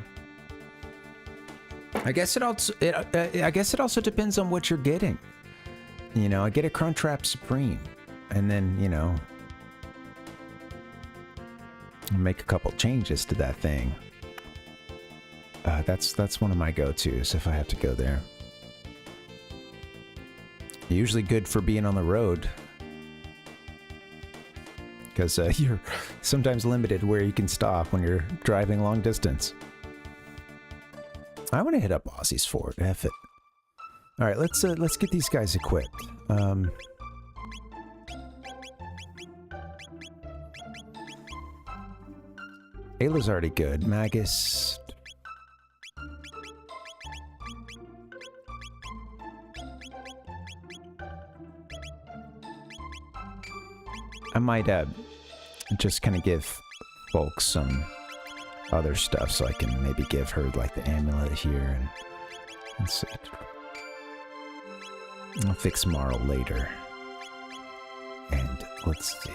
I guess it also depends on what you're getting. You know, I get a Crunchwrap Supreme, and then, you know, make a couple changes to that thing. That's one of my go-tos if I have to go there. Usually good for being on the road, because you're sometimes limited where you can stop when you're driving long distance. I want to hit up Aussie's fort. F it. All right, let's get these guys equipped. Ayla's already good. Magus. I might just kind of give folks some other stuff, so I can maybe give her like the amulet here, and let's see. I'll fix Marl later. And let's see.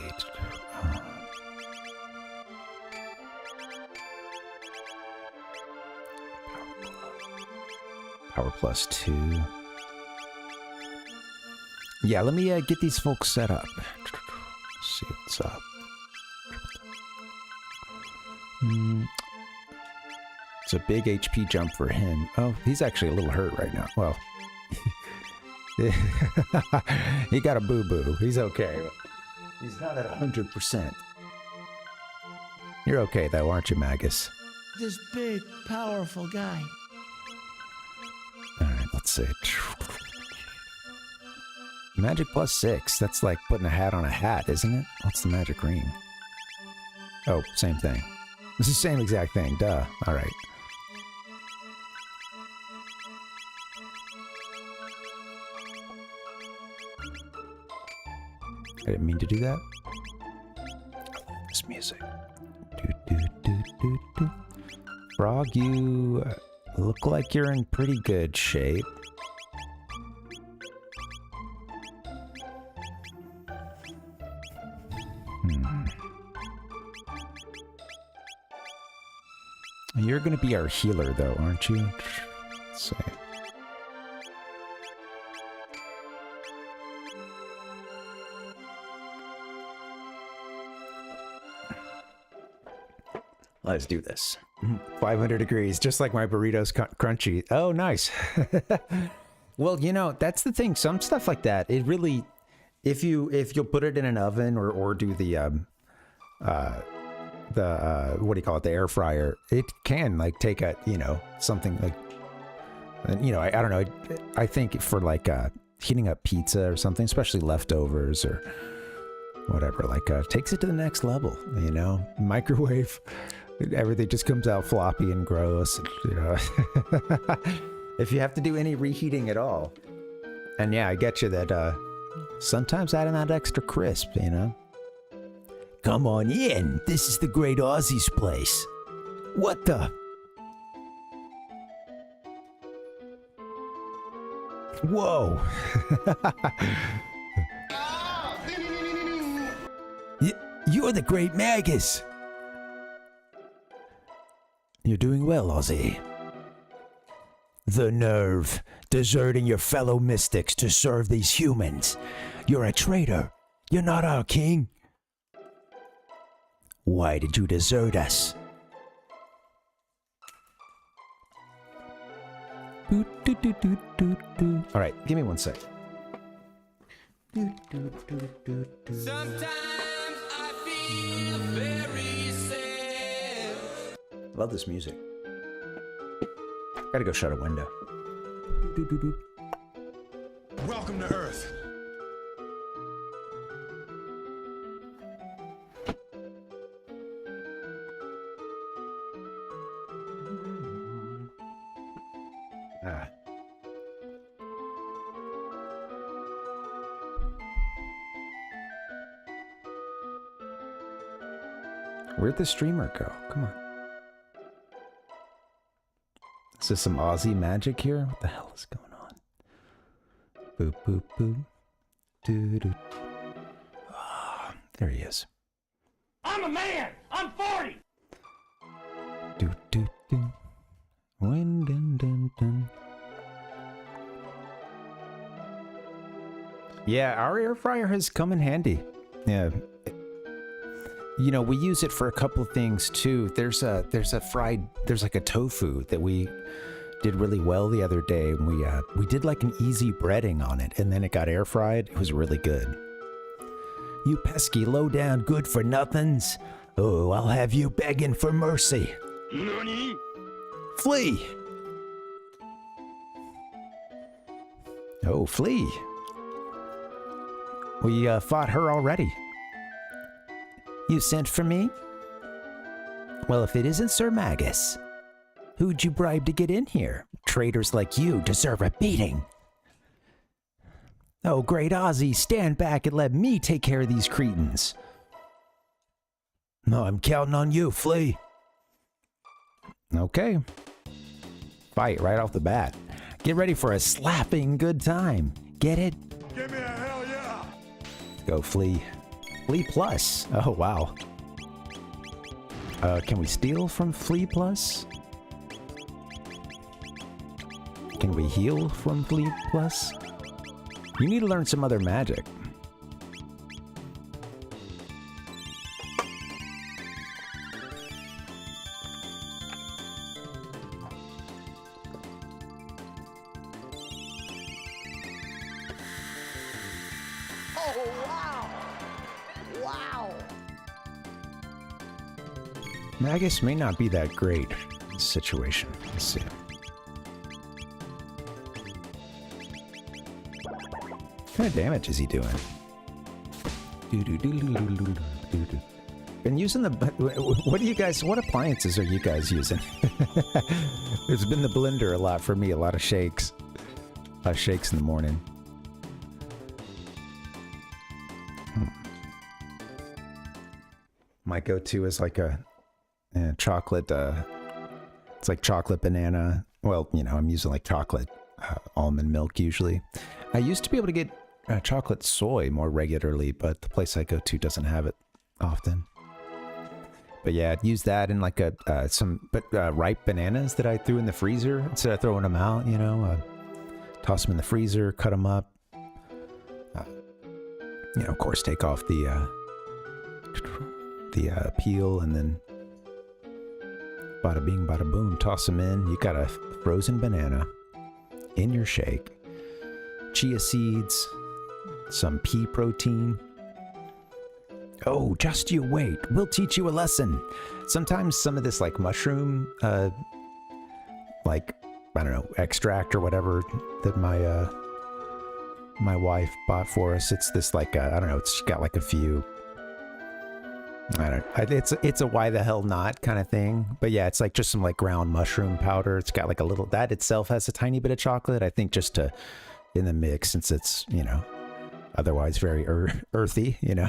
Power plus 2. Yeah, let me get these folks set up. Let's see what's up. It's a big HP jump for him. Oh, he's actually a little hurt right now. Well, he got a boo-boo. He's okay. He's not at 100%. You're okay, though, aren't you, Magus? This big, powerful guy. Alright, let's see. Magic plus 6. That's like putting a hat on a hat, isn't it? What's the magic ring? Oh, same thing. It's the same exact thing. Duh. Alright. I didn't mean to do that. This music. Frog, you look like you're in pretty good shape. You're gonna be our healer, though, aren't you? Let's see. Let's do this. 500 degrees, just like my burritos crunchy. Oh, nice. Well, you know, that's the thing. Some stuff like that, it really, if you'll put it in an oven or do the what do you call it, the air fryer, it can like take a, you know, something like, you know, I don't know. I think for like heating up pizza or something, especially leftovers or whatever, like takes it to the next level, you know. Microwave, everything just comes out floppy and gross, you know. If you have to do any reheating at all. And yeah, I get you that sometimes adding that extra crisp, you know. Come on in. This is the great Aussie's place. What the? Whoa. You're the great Magus. You're doing well, Aussie. The nerve, deserting your fellow mystics to serve these humans. You're a traitor. You're not our king. Why did you desert us? All right, give me 1 sec. Sometimes I feel very sad. Love this music. Gotta go shut a window. Welcome to Earth. Where'd the streamer go? Come on. Is this some Aussie magic here? What the hell is going on? Boop, boop, boop. Doo, doo. Oh, there he is. I'm a man. I'm 40. Do, do, do. Dun, dun, dun, dun. Yeah, our air fryer has come in handy. Yeah. You know, we use it for a couple of things too. There's like a tofu that we did really well the other day. And we did like an easy breading on it, and then it got air fried. It was really good. You pesky low down good for nothings. Oh, I'll have you begging for mercy. Nani? Flee. Oh, flee. We fought her already. You sent for me? Well, if it isn't Sir Magus, who'd you bribe to get in here? Traitors like you deserve a beating. Oh, great Ozzy, stand back and let me take care of these cretins. No, I'm counting on you, Flea. Okay. Fight right off the bat. Get ready for a slapping good time. Get it? Give me a hell yeah! Go, Flea. Flea Plus. Oh, wow. Can we steal from Flea Plus? Can we heal from Flea Plus? You need to learn some other magic. Magus may not be that great in this situation. Let's see. What kind of damage is he doing? Been using the... What do you guys... What appliances are you guys using? It's been the blender a lot for me. A lot of shakes. A lot of shakes in the morning. My go-to is like a chocolate... it's like chocolate banana. Well, you know, I'm using like chocolate almond milk usually. I used to be able to get chocolate soy more regularly, but the place I go to doesn't have it often. But yeah, I'd use that in like a ripe bananas that I threw in the freezer instead of throwing them out. You know, toss them in the freezer, cut them up. You know, of course, take off the peel, and then bada bing, bada boom, toss them in. You got a frozen banana in your shake. Chia seeds, some pea protein. Oh, just you wait. We'll teach you a lesson. Sometimes some of this like mushroom, like, I don't know, extract or whatever that my wife bought for us. It's this like, I don't know, it's got like a few, it's a why the hell not kind of thing. But yeah, it's like just some like ground mushroom powder. It's got like a little, that itself has a tiny bit of chocolate, I think, just to, in the mix, since it's, you know, otherwise very earthy, you know.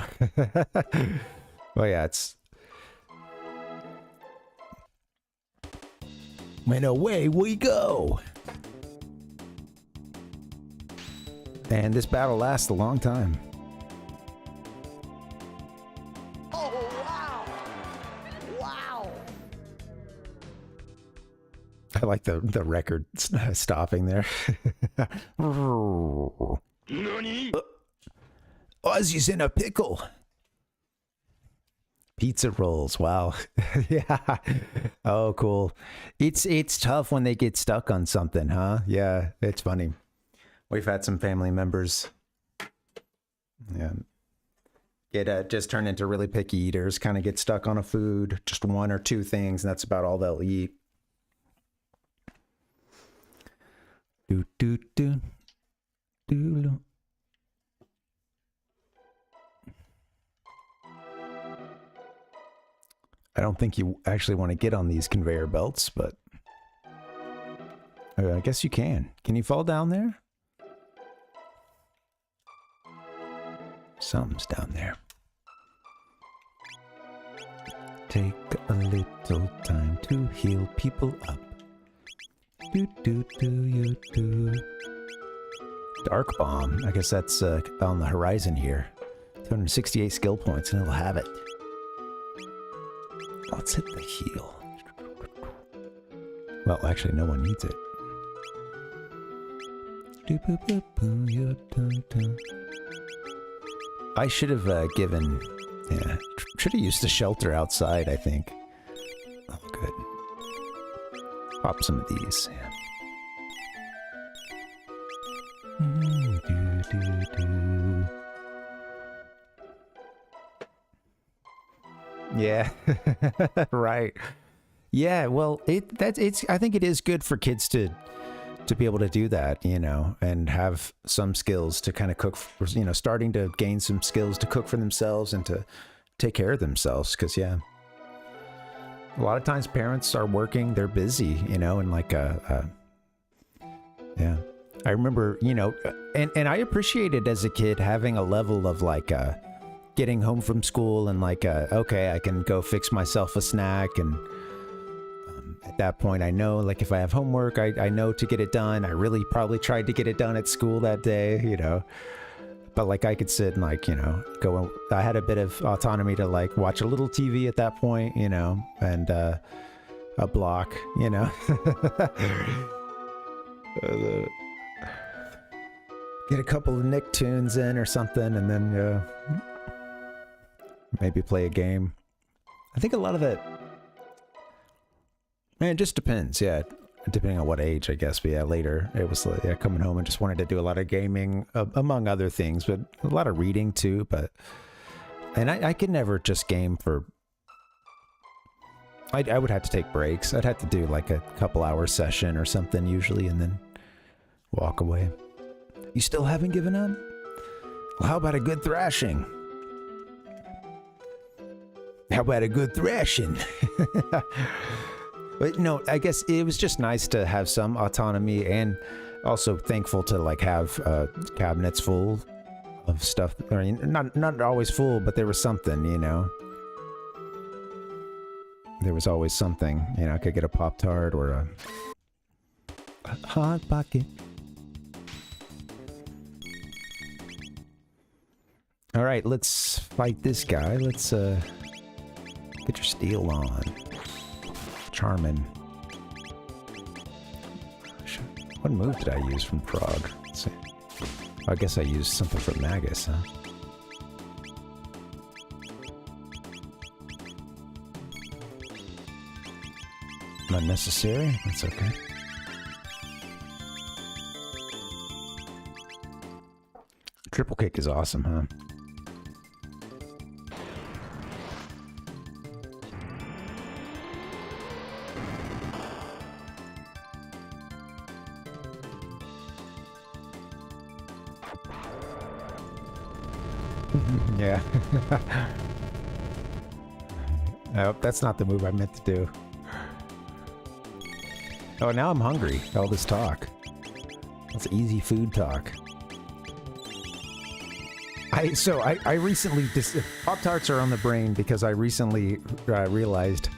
Well, yeah, it's... And away we go! And this battle lasts a long time. Oh, wow! Wow! I like the record stopping there. Nani? Ozzy's in a pickle. Pizza rolls, wow. Yeah. Oh, cool. It's tough when they get stuck on something, huh? Yeah, it's funny. We've had some family members, yeah, get just turn into really picky eaters, kind of get stuck on a food, just one or two things, and that's about all they'll eat. Do do do do. I don't think you actually want to get on these conveyor belts, but I guess you can. Can you fall down there? Something's down there. Take a little time to heal people up. Do do do you do. Dark Bomb. I guess that's on the horizon here. 268 skill points, and it'll have it. Let's hit the heal. Well, actually, no one needs it. I should have given... Yeah, should have used the shelter outside, I think. Oh, good. Pop some of these. Yeah. Yeah. Right. Yeah, well, I think it is good for kids to be able to do that, you know, and have some skills to kind of cook, you know, starting to gain some skills to cook for themselves and to take care of themselves. Because, yeah, A lot of times parents are working, they're busy, you know, and like, yeah. I remember, you know, and I appreciated as a kid having a level of like, getting home from school and like, okay, I can go fix myself a snack. And at that point, I know, like, if I have homework, I know to get it done. I really probably tried to get it done at school that day, you know. But like, I could sit and like, you know, go. I had a bit of autonomy to like watch a little TV at that point, you know, and a block, you know. Get a couple of Nicktoons in or something, and then maybe play a game. I think a lot of that, man, it just depends, yeah. Depending on what age, I guess. But yeah, later it was like, yeah, coming home and just wanted to do a lot of gaming, among other things, but a lot of reading too. But and I could never just game for. I would have to take breaks. I'd have to do like a couple hour session or something usually, and then walk away. You still haven't given up? Well, how about a good thrashing? How about a good thrashing? But no, I guess it was just nice to have some autonomy, and also thankful to like have cabinets full of stuff. I mean, not always full, but there was something, you know. There was always something, you know. I could get a Pop-Tart or a Hot Pocket. All right, let's fight this guy. Let's get your steel on. Charmin. What move did I use from Frog? Let's see. I guess I used something from Magus, huh? Not necessary? That's okay. Triple kick is awesome, huh? Yeah. Oh, that's not the move I meant to do. Oh, now I'm hungry. All this talk. That's easy food talk. I recently Pop-Tarts are on the brain because I recently realized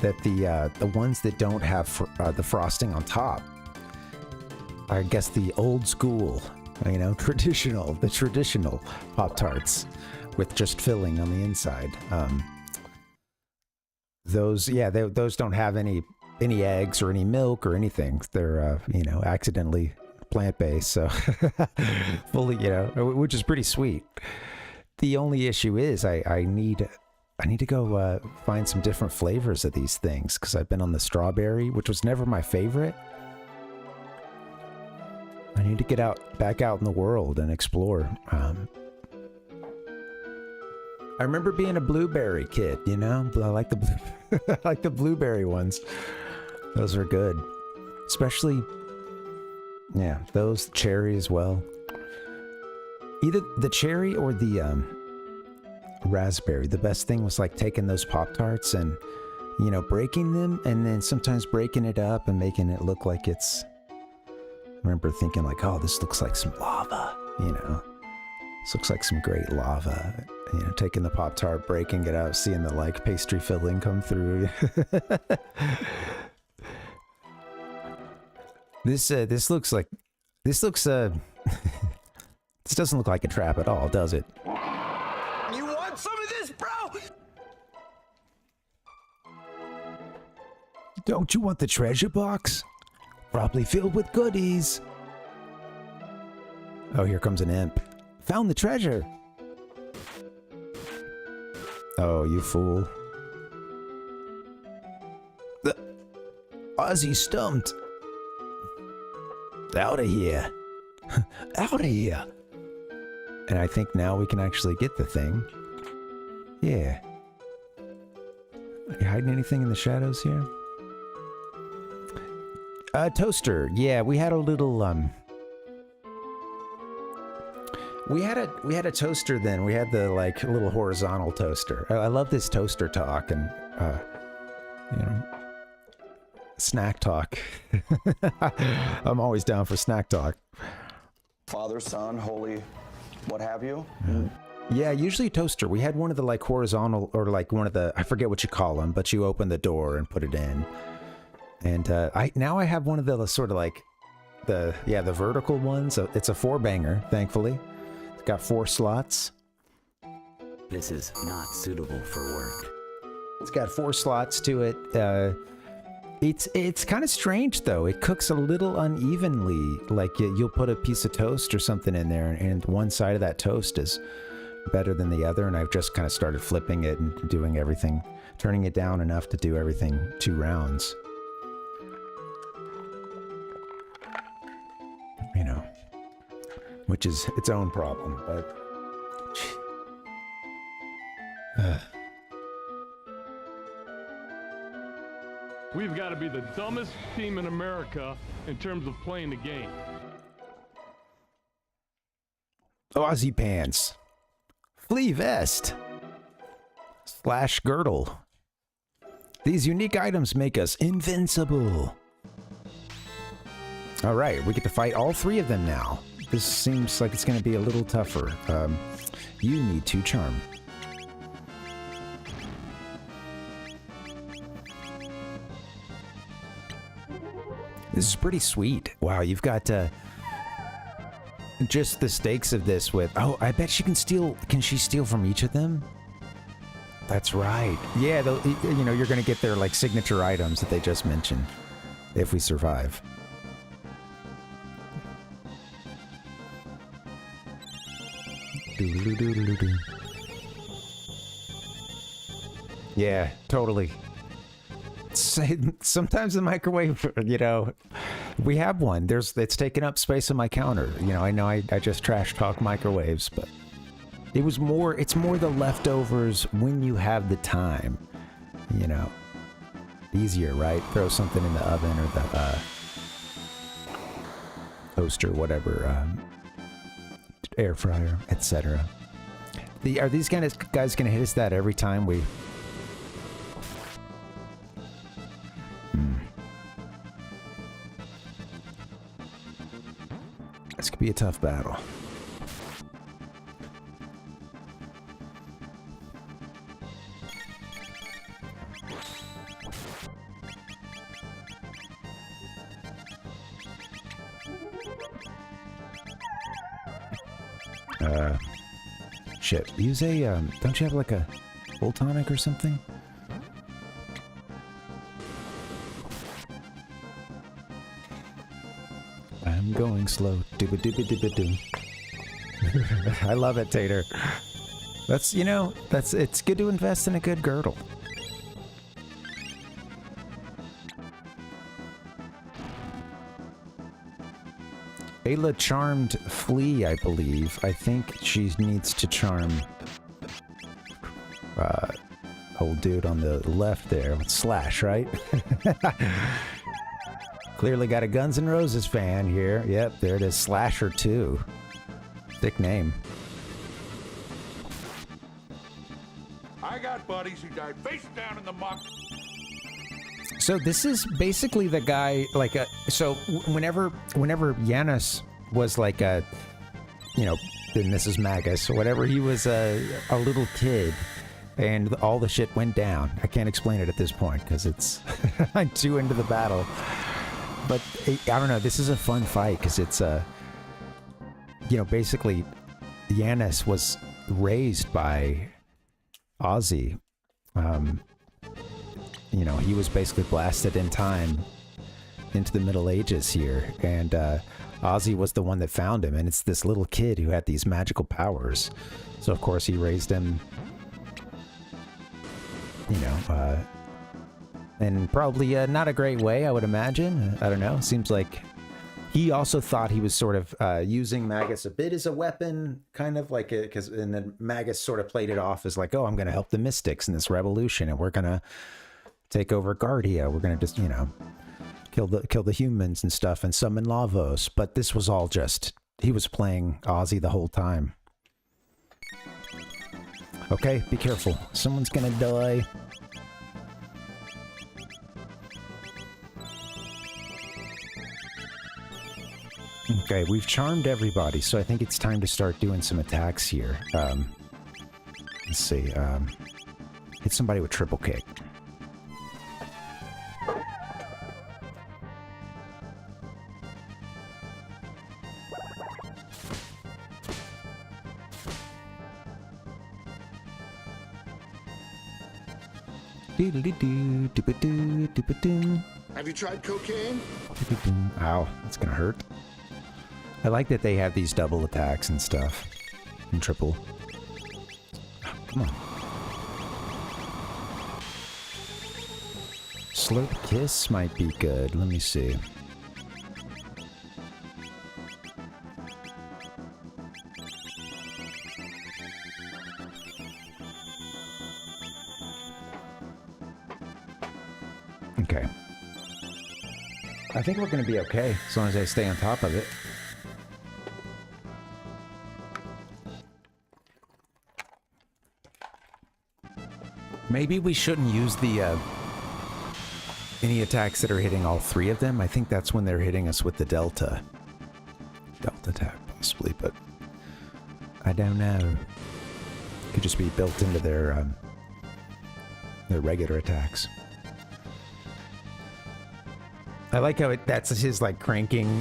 that the ones that don't have the frosting on top, I guess the old school, you know, the traditional Pop-Tarts with just filling on the inside. Those don't have any eggs or any milk or anything. They're you know, accidentally plant-based, so fully, you know, which is pretty sweet. The only issue is I need to go find some different flavors of these things, because I've been on the strawberry, which was never my favorite. I need to get back out in the world and explore. I remember being a blueberry kid, you know. I like the I like the blueberry ones. Those are good, especially. Yeah, those cherry as well. Either the cherry or the raspberry. The best thing was like taking those Pop-Tarts and, you know, breaking them, and then sometimes breaking it up and making it look like it's. I remember thinking like, oh, this looks like some lava, you know. This looks like some great lava. You know, taking the Pop-Tart, breaking it out, seeing the like pastry filling come through. This looks this doesn't look like a trap at all, does it? You want some of this, bro? Don't you want the treasure box? Probably filled with goodies. Oh, here comes an imp. Found the treasure. Oh, you fool. Ozzy stumped. Out of here. Out of here. And I think now we can actually get the thing. Yeah. Are you hiding anything in the shadows here? Toaster. Yeah, we had a little we had a toaster then. We had the like little horizontal toaster. I love this toaster talk, and You know, snack talk. I'm always down for snack talk. Father, Son, Holy, what have you? Yeah, usually toaster. We had one of the like horizontal, or like one of the, I forget what you call them, but you open the door and put it in. And I have one of the sort of like the vertical ones. It's a 4-banger, thankfully. It's got 4 slots. This is not suitable for work. It's got 4 slots to it. It's kind of strange though. It cooks a little unevenly. Like you'll put a piece of toast or something in there, and one side of that toast is better than the other. And I've just kind of started flipping it and doing everything, turning it down enough to do everything 2 rounds. You know, which is its own problem, but. We've got to be the dumbest team in America in terms of playing the game. Aussie pants, flea vest, / girdle. These unique items make us invincible. All right, we get to fight all 3 of them now. This seems like it's going to be a little tougher. You need to charm. This is pretty sweet. Wow, you've got just the stakes of this with... Oh, I bet she can steal... Can she steal from each of them? That's right. Yeah, you know, you're going to get their like signature items that they just mentioned if we survive. Yeah, totally. Sometimes the microwave, you know, we have one. It's taken up space on my counter. You know I just trash talk microwaves, but it's more the leftovers when you have the time, you know. Easier, right? Throw something in the oven or the toaster, whatever, air fryer, etc. Are these guys gonna hit us that every time we... This could be a tough battle. Shit. Use a, don't you have like a full tonic or something? I'm going slow. Dooba dooba dooba doo. I love it, Tater. That's, you know, it's good to invest in a good girdle. Ayla charmed Flea, I believe. I think she needs to charm old dude on the left there with Slash, right? Clearly got a Guns N' Roses fan here. Yep, there it is. Slasher 2. Thick name. I got buddies who died face down in the muck. So this is basically the guy, like, so whenever Yanis was like a, you know, and this is Magus, or whatever, he was a little kid, and all the shit went down. I can't explain it at this point, because it's, I'm too into the battle. But, I don't know, this is a fun fight, because it's, you know, basically, Yanis was raised by Ozzy. You know, he was basically blasted in time into the Middle Ages here, and Ozzy was the one that found him, and it's this little kid who had these magical powers. So of course he raised him, you know, in probably not a great way, I would imagine. I don't know. Seems like he also thought he was sort of using Magus a bit as a weapon, kind of like it, and then Magus sort of played it off as like, oh, I'm going to help the Mystics in this revolution, and we're going to take over Guardia. We're gonna just, you know, kill the humans and stuff and summon Lavos. But this was all just, he was playing Ozzy the whole time. Okay, be careful. Someone's gonna die. Okay, we've charmed everybody, so I think it's time to start doing some attacks here. Let's see. Hit somebody with triple kick. Have you tried cocaine? Ow, that's gonna hurt. I like that they have these double attacks and stuff. And triple. Oh, come on. Slurp Kiss might be good. Let me see. Okay. I think we're going to be okay, as long as I stay on top of it. Maybe we shouldn't use the, any attacks that are hitting all three of them. I think that's when they're hitting us with the Delta. Delta attack, possibly, but I don't know. Could just be built into their regular attacks. I like how that's his, like, cranking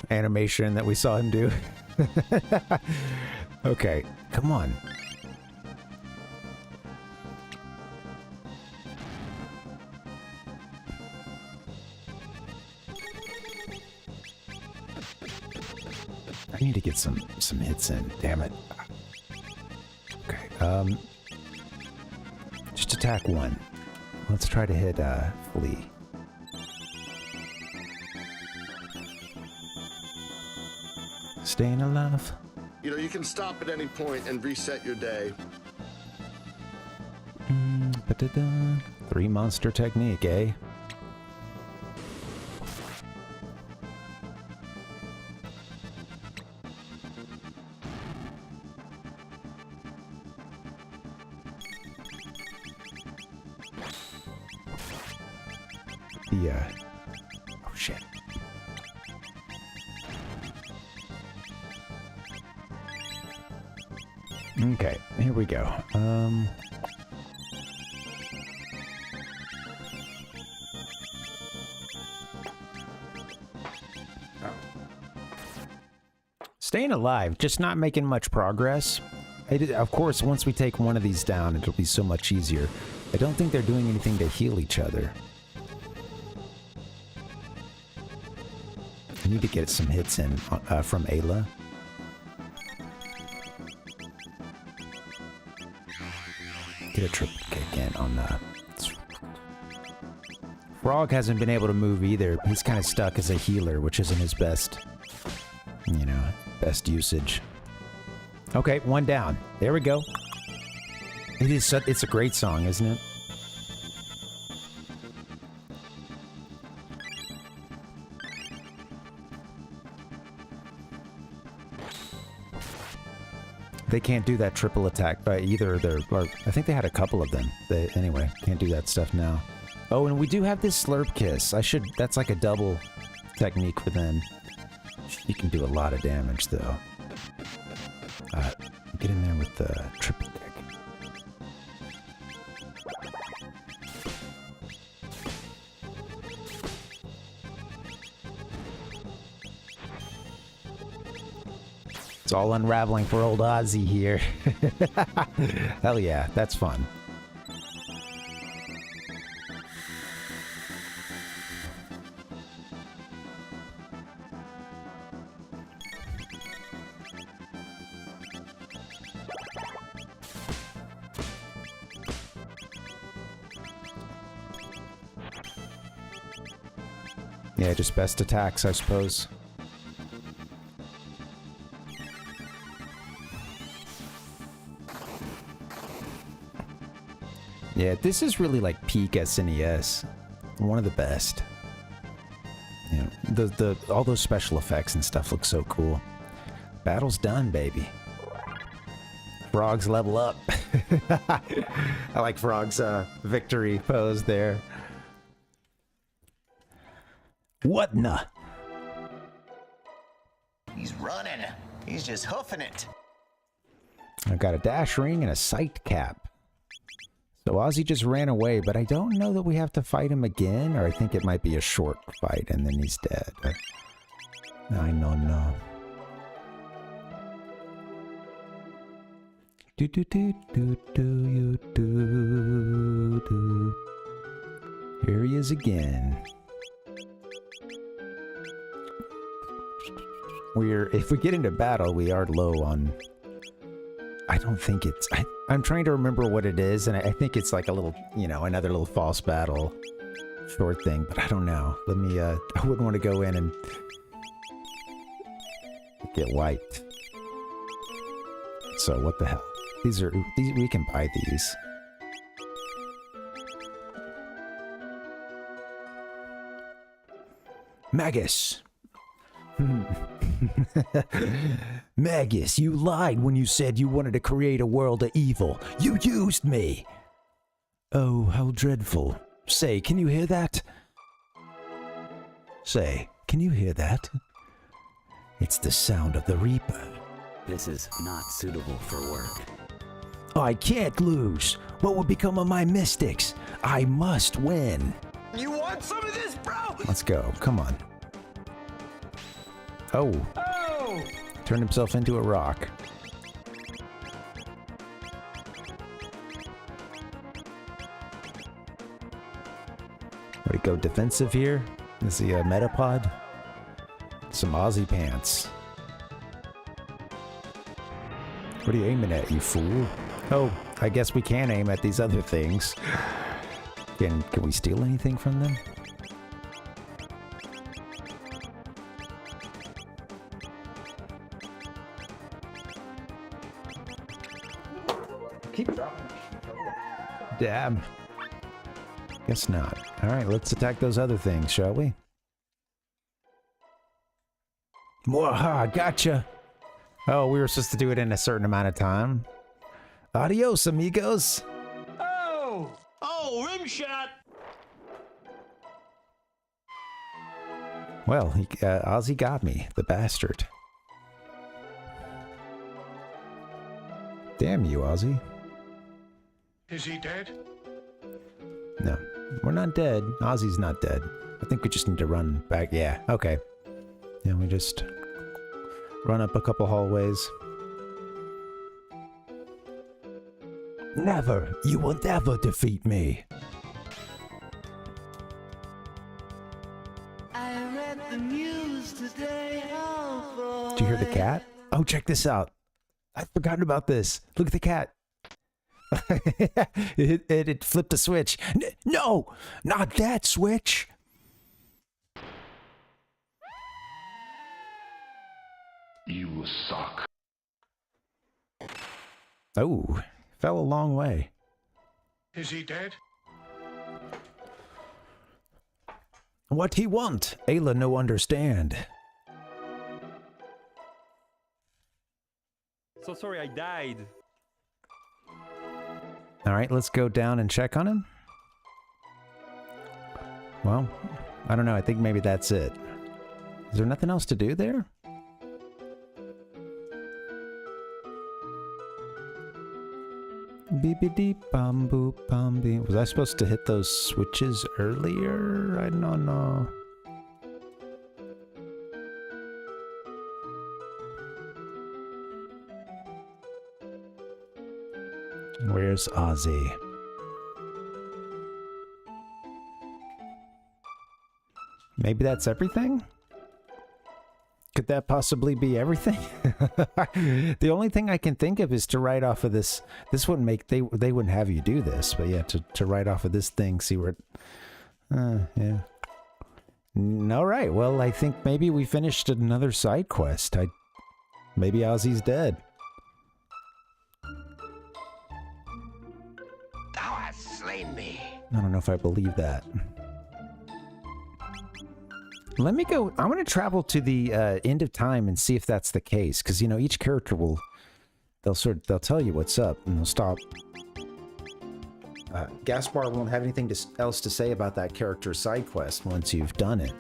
animation that we saw him do. Okay, come on. I need to get some hits in, damn it. Okay, just attack one. Let's try to hit Flea. Staying alive. You know, you can stop at any point and reset your day. Three monster technique, eh? Yeah. Oh shit. Okay, here we go. Staying alive, just not making much progress. Of course, once we take one of these down, it'll be so much easier. I don't think they're doing anything to heal each other. I need to get some hits in from Ayla. Get a triple kick in on the... Frog hasn't been able to move either. He's kind of stuck as a healer, which isn't his best, you know, best usage. Okay, one down. There we go. It's a great song, isn't it? They can't do that triple attack by either of their... Or I think they had a couple of them. Anyway, can't do that stuff now. Oh, and we do have this Slurp Kiss. That's like a double technique for them. You can do a lot of damage, though. Get in there with the triple kick. It's all unraveling for old Ozzy here. Hell yeah, that's fun. Yeah, just best attacks, I suppose. Yeah, this is really like peak SNES. One of the best. You know, all those special effects and stuff look so cool. Battle's done, baby. Frogs level up. I like Frog's victory pose there. What nah? He's running. He's just hoofing it. I've got a dash ring and a sight cap. So Ozzy just ran away, but I don't know that we have to fight him again, or I think it might be a short fight and then he's dead. I don't know. Do do do do do you do do. Here he is again. If we get into battle, we are low on. I don't think it's. I'm trying to remember what it is, and I think it's like a little, another little false battle short thing, but I don't know. Let me. I wouldn't want to go in and get wiped. So what the hell? These we can buy these. Magus. Magus, you lied when you said you wanted to create a world of evil. You used me. Oh, how dreadful. Say, can you hear that? Say, can you hear that? It's the sound of the Reaper. This is not suitable for work. I can't lose. What will become of my mystics? I must win. You want some of this, bro? Let's go. Come on. Oh. Turned himself into a rock. Way to go defensive here. Is he a metapod? Some Aussie pants. What are you aiming at, you fool? Oh, I guess we can aim at these other things. Can we steal anything from them? Keep dropping. Damn. Guess not. Alright, let's attack those other things, shall we? Mwaha, gotcha! Oh, we were supposed to do it in a certain amount of time. Adios, amigos! Oh, rim shot! Well, Ozzy got me, the bastard. Damn you, Ozzy. Is he dead? No, we're not dead. Ozzy's not dead. I think we just need to run back. Yeah, okay. Yeah, we just run up a couple hallways. Never! You will never defeat me! I read the news today. Oh, Do you hear the cat? Oh, check this out. I forgot about this. Look at the cat. it flipped a switch. No! Not that switch! You suck. Oh, fell a long way. Is he dead? What he want? Ayla no understand. So sorry I died. Alright, let's go down and check on him. Well, I don't know. I think maybe that's it. Is there nothing else to do there? Beep-a-deep bum boop bum beep. Was I supposed to hit those switches earlier? I don't know. Where's Ozzy? Maybe that's everything? Could that possibly be everything? The only thing I can think of is to write off of this. This wouldn't make they wouldn't have you do this, but yeah, to write off of this thing, see where it, yeah. All right. Well, I think maybe we finished another side quest. Maybe Ozzy's dead. Thou hast slain me. I don't know if I believe that. Let me go. I'm going to travel to the end of time and see if that's the case. Because, each character they'll tell you what's up and they'll stop. Gaspar won't have anything else to say about that character's side quest once you've done it.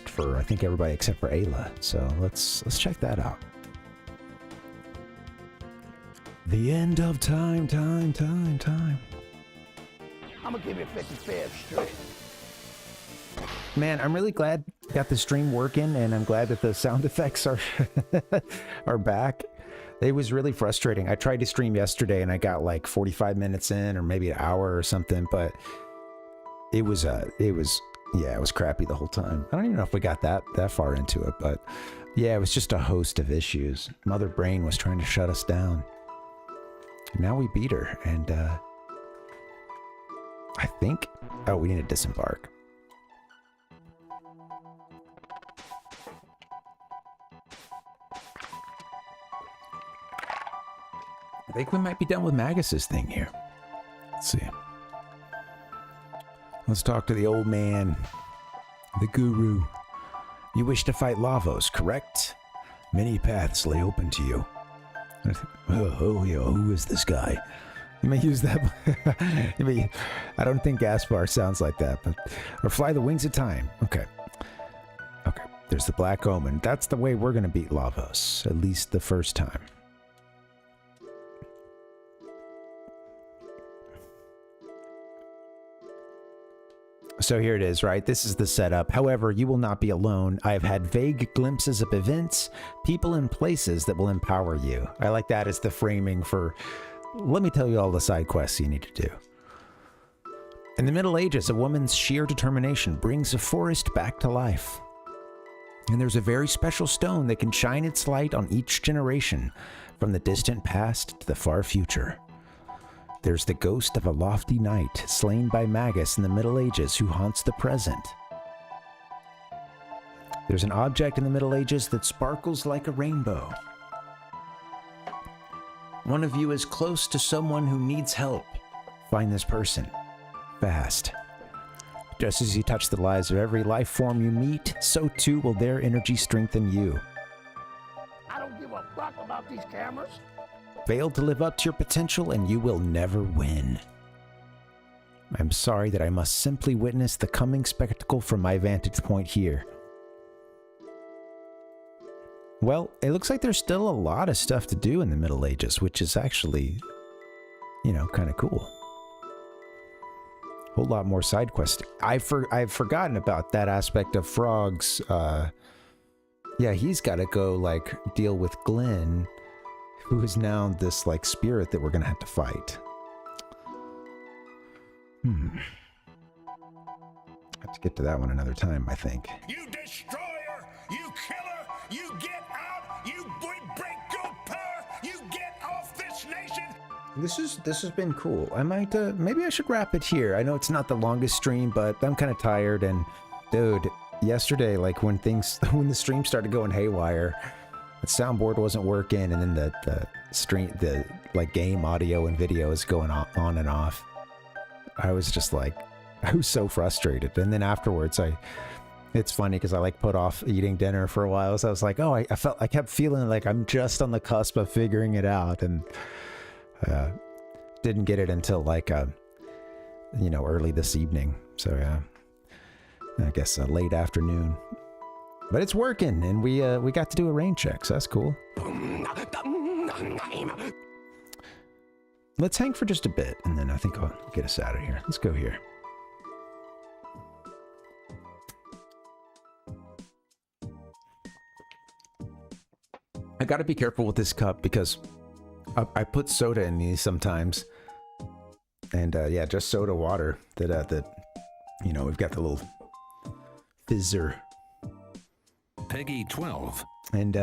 for I think everybody except for Ayla. So let's check that out. The end of time. I'm gonna give you 55 straight. Man, I'm really glad I got the stream working, and I'm glad that the sound effects are are back. It was really frustrating. I tried to stream yesterday and I got like 45 minutes in, or maybe an hour or something, but it was crappy the whole time. I don't even know if we got that far into it, but yeah, it was just a host of issues. Mother Brain was trying to shut us down. Now we beat her, and I think, oh, we need to disembark. I think we might be done with Magus's thing here. Let's see. Let's talk to the old man, the guru. You wish to fight Lavos, correct? Many paths lay open to you. Who is this guy? You may use that. I don't think Gaspar sounds like that, but or fly the wings of time. Okay. There's the Black Omen. That's the way we're gonna beat Lavos, at least the first time. So here it is, right? This is the setup. However, you will not be alone. I have had vague glimpses of events, people, and places that will empower you. I like that as the framing for, let me tell you all the side quests you need to do. In the Middle Ages, a woman's sheer determination brings a forest back to life. And there's a very special stone that can shine its light on each generation, from the distant past to the far future. There's the ghost of a lofty knight slain by Magus in the Middle Ages who haunts the present. There's an object in the Middle Ages that sparkles like a rainbow. One of you is close to someone who needs help. Find this person. Fast. Just as you touch the lives of every life form you meet, so too will their energy strengthen you. I don't give a fuck about these cameras. Fail to live up to your potential and you will never win. I'm sorry that I must simply witness the coming spectacle from my vantage point here. Well, it looks like there's still a lot of stuff to do in the Middle Ages, which is actually, you know, kind of cool. A whole lot more side questing. I've forgotten about that aspect of Frog's. Yeah, he's got to go, like, deal with Glenn, who is now this, like, spirit that we're going to have to fight. Have to get to that one another time, I think. You destroyer! You killer! You get out! You break your power! You get off this nation! This has been cool. I might, maybe I should wrap it here. I know it's not the longest stream, but I'm kind of tired, and dude, yesterday, like, when the stream started going haywire, the soundboard wasn't working, and then the stream, the, like, game audio and video is going on and off. I was just like, I was so frustrated. And then afterwards, it's funny because I, like, put off eating dinner for a while. So I was like, oh, I kept feeling like I'm just on the cusp of figuring it out, and didn't get it until, like, you know, early this evening. So yeah, I guess late afternoon. But it's working, and we got to do a rain check, so that's cool. Let's hang for just a bit, and then I think I'll get us out of here. Let's go here. I gotta be careful with this cup because I put soda in these sometimes, and yeah, just soda water that you know, we've got the little fizzer. Peggy 12. And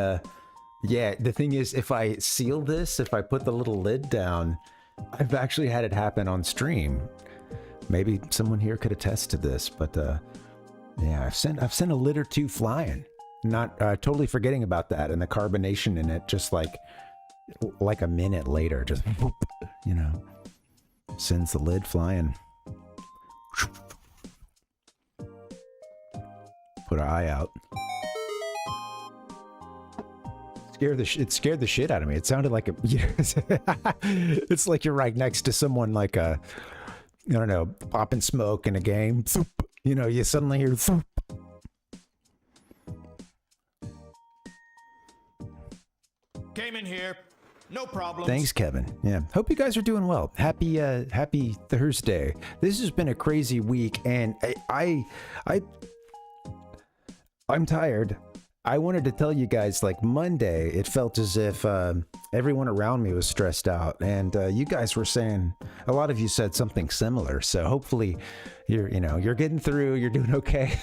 yeah, the thing is, if I seal this, if I put the little lid down, I've actually had it happen on stream. Maybe someone here could attest to this, but yeah, I've sent a lid or two flying. Not totally forgetting about that, and the carbonation in it, just like a minute later, just whoop, you know, sends the lid flying. Put our eye out. It scared the shit out of me. It sounded like it's like you're right next to someone, like I don't know, popping smoke in a game. You know, you suddenly hear. Came in here. No problem. Thanks, Kevin. Yeah. Hope you guys are doing well. Happy Thursday. This has been a crazy week, and I'm tired. I wanted to tell you guys, like Monday, it felt as if everyone around me was stressed out, and you guys were saying, a lot of you said something similar. So hopefully, you're getting through. You're doing okay.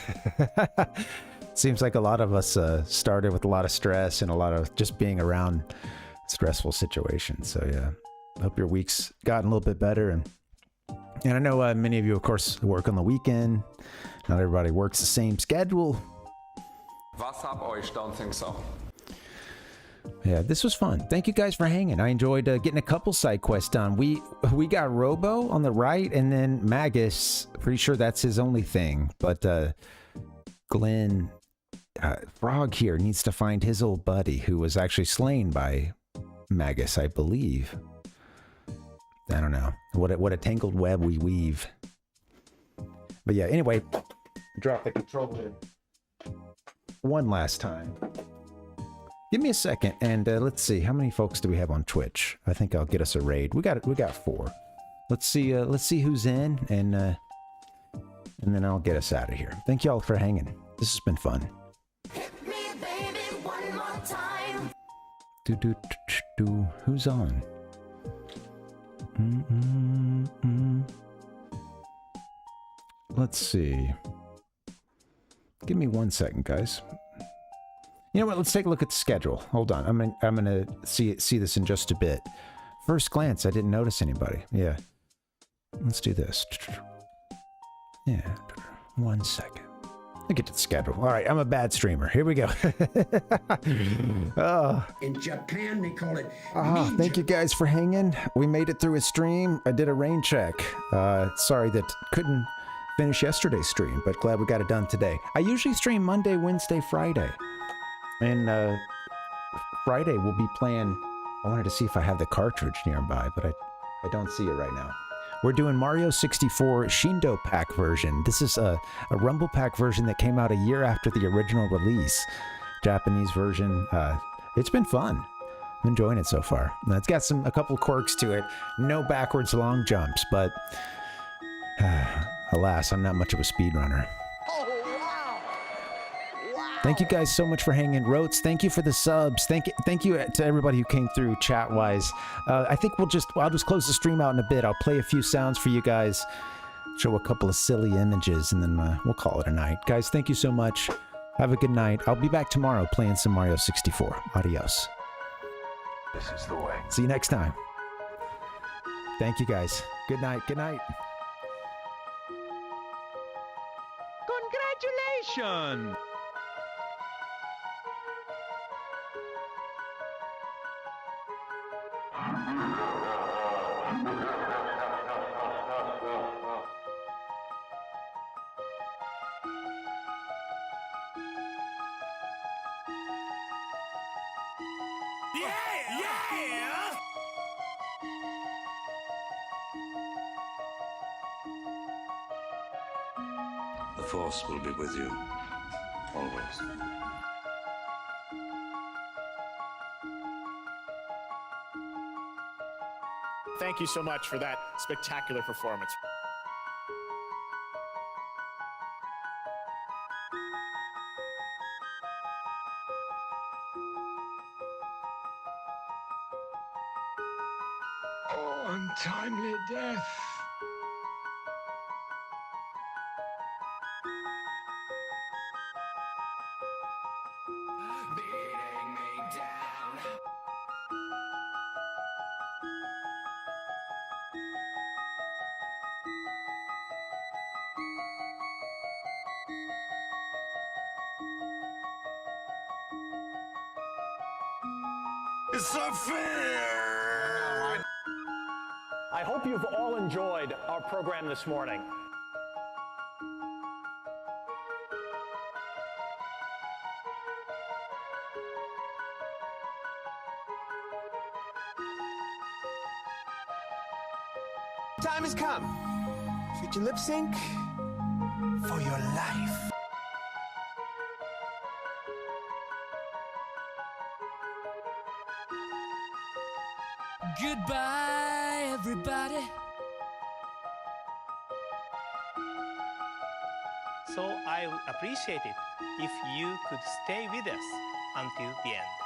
Seems like a lot of us started with a lot of stress and a lot of just being around stressful situations. So yeah, hope your week's gotten a little bit better. And I know many of you, of course, work on the weekend. Not everybody works the same schedule. Was hab euch? Don't think so. Yeah, this was fun. Thank you guys for hanging. I enjoyed getting a couple side quests done. We got Robo on the right, and then Magus. Pretty sure that's his only thing. But Glenn Frog here needs to find his old buddy who was actually slain by Magus, I believe. I don't know. What a tangled web we weave. But yeah, anyway, drop the controller one last time. Give me a second, and let's see, how many folks do we have on Twitch? I think I'll get us a raid. We got 4. Let's see who's in, and then I'll get us out of here. Thank you all for hanging. This has been fun. Hit me, baby, one more time. Who's on? Let's see. Give me 1 second, guys. You know what? Let's take a look at the schedule. Hold on. I'm gonna see this in just a bit. First glance, I didn't notice anybody. Yeah. Let's do this. Yeah. 1 second. Look at the schedule. All right, I'm a bad streamer. Here we go. Oh. In Japan, they call it. Thank you guys for hanging. We made it through a stream. I did a rain check. Sorry that couldn't finish yesterday's stream, but glad we got it done today. I usually stream Monday, Wednesday, Friday. And Friday we'll be playing. I wanted to see if I have the cartridge nearby, but I don't see it right now. We're doing Mario 64 Shindo Pack version. This is a Rumble Pack version that came out a year after the original release. Japanese version. It's been fun. I'm enjoying it so far. Now, it's got a couple quirks to it. No backwards long jumps, but alas, I'm not much of a speedrunner. Thank you guys so much for hanging. Rotes, thank you for the subs. Thank you to everybody who came through chat-wise. I think I'll just close the stream out in a bit. I'll play a few sounds for you guys, show a couple of silly images, and then we'll call it a night. Guys, thank you so much. Have a good night. I'll be back tomorrow playing some Mario 64. Adios. This is the way. See you next time. Thank you guys. Good night. Good night. Congratulations! Yeah! The Force will be with you, always. Thank you so much for that spectacular performance. Oh, untimely death. Beating me down. It's so fair! I hope you've all enjoyed our program this morning. Time has come. Should you lip sync for your life? Goodbye, everybody. So I would appreciate it if you could stay with us until the end.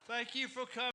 Thank you for coming.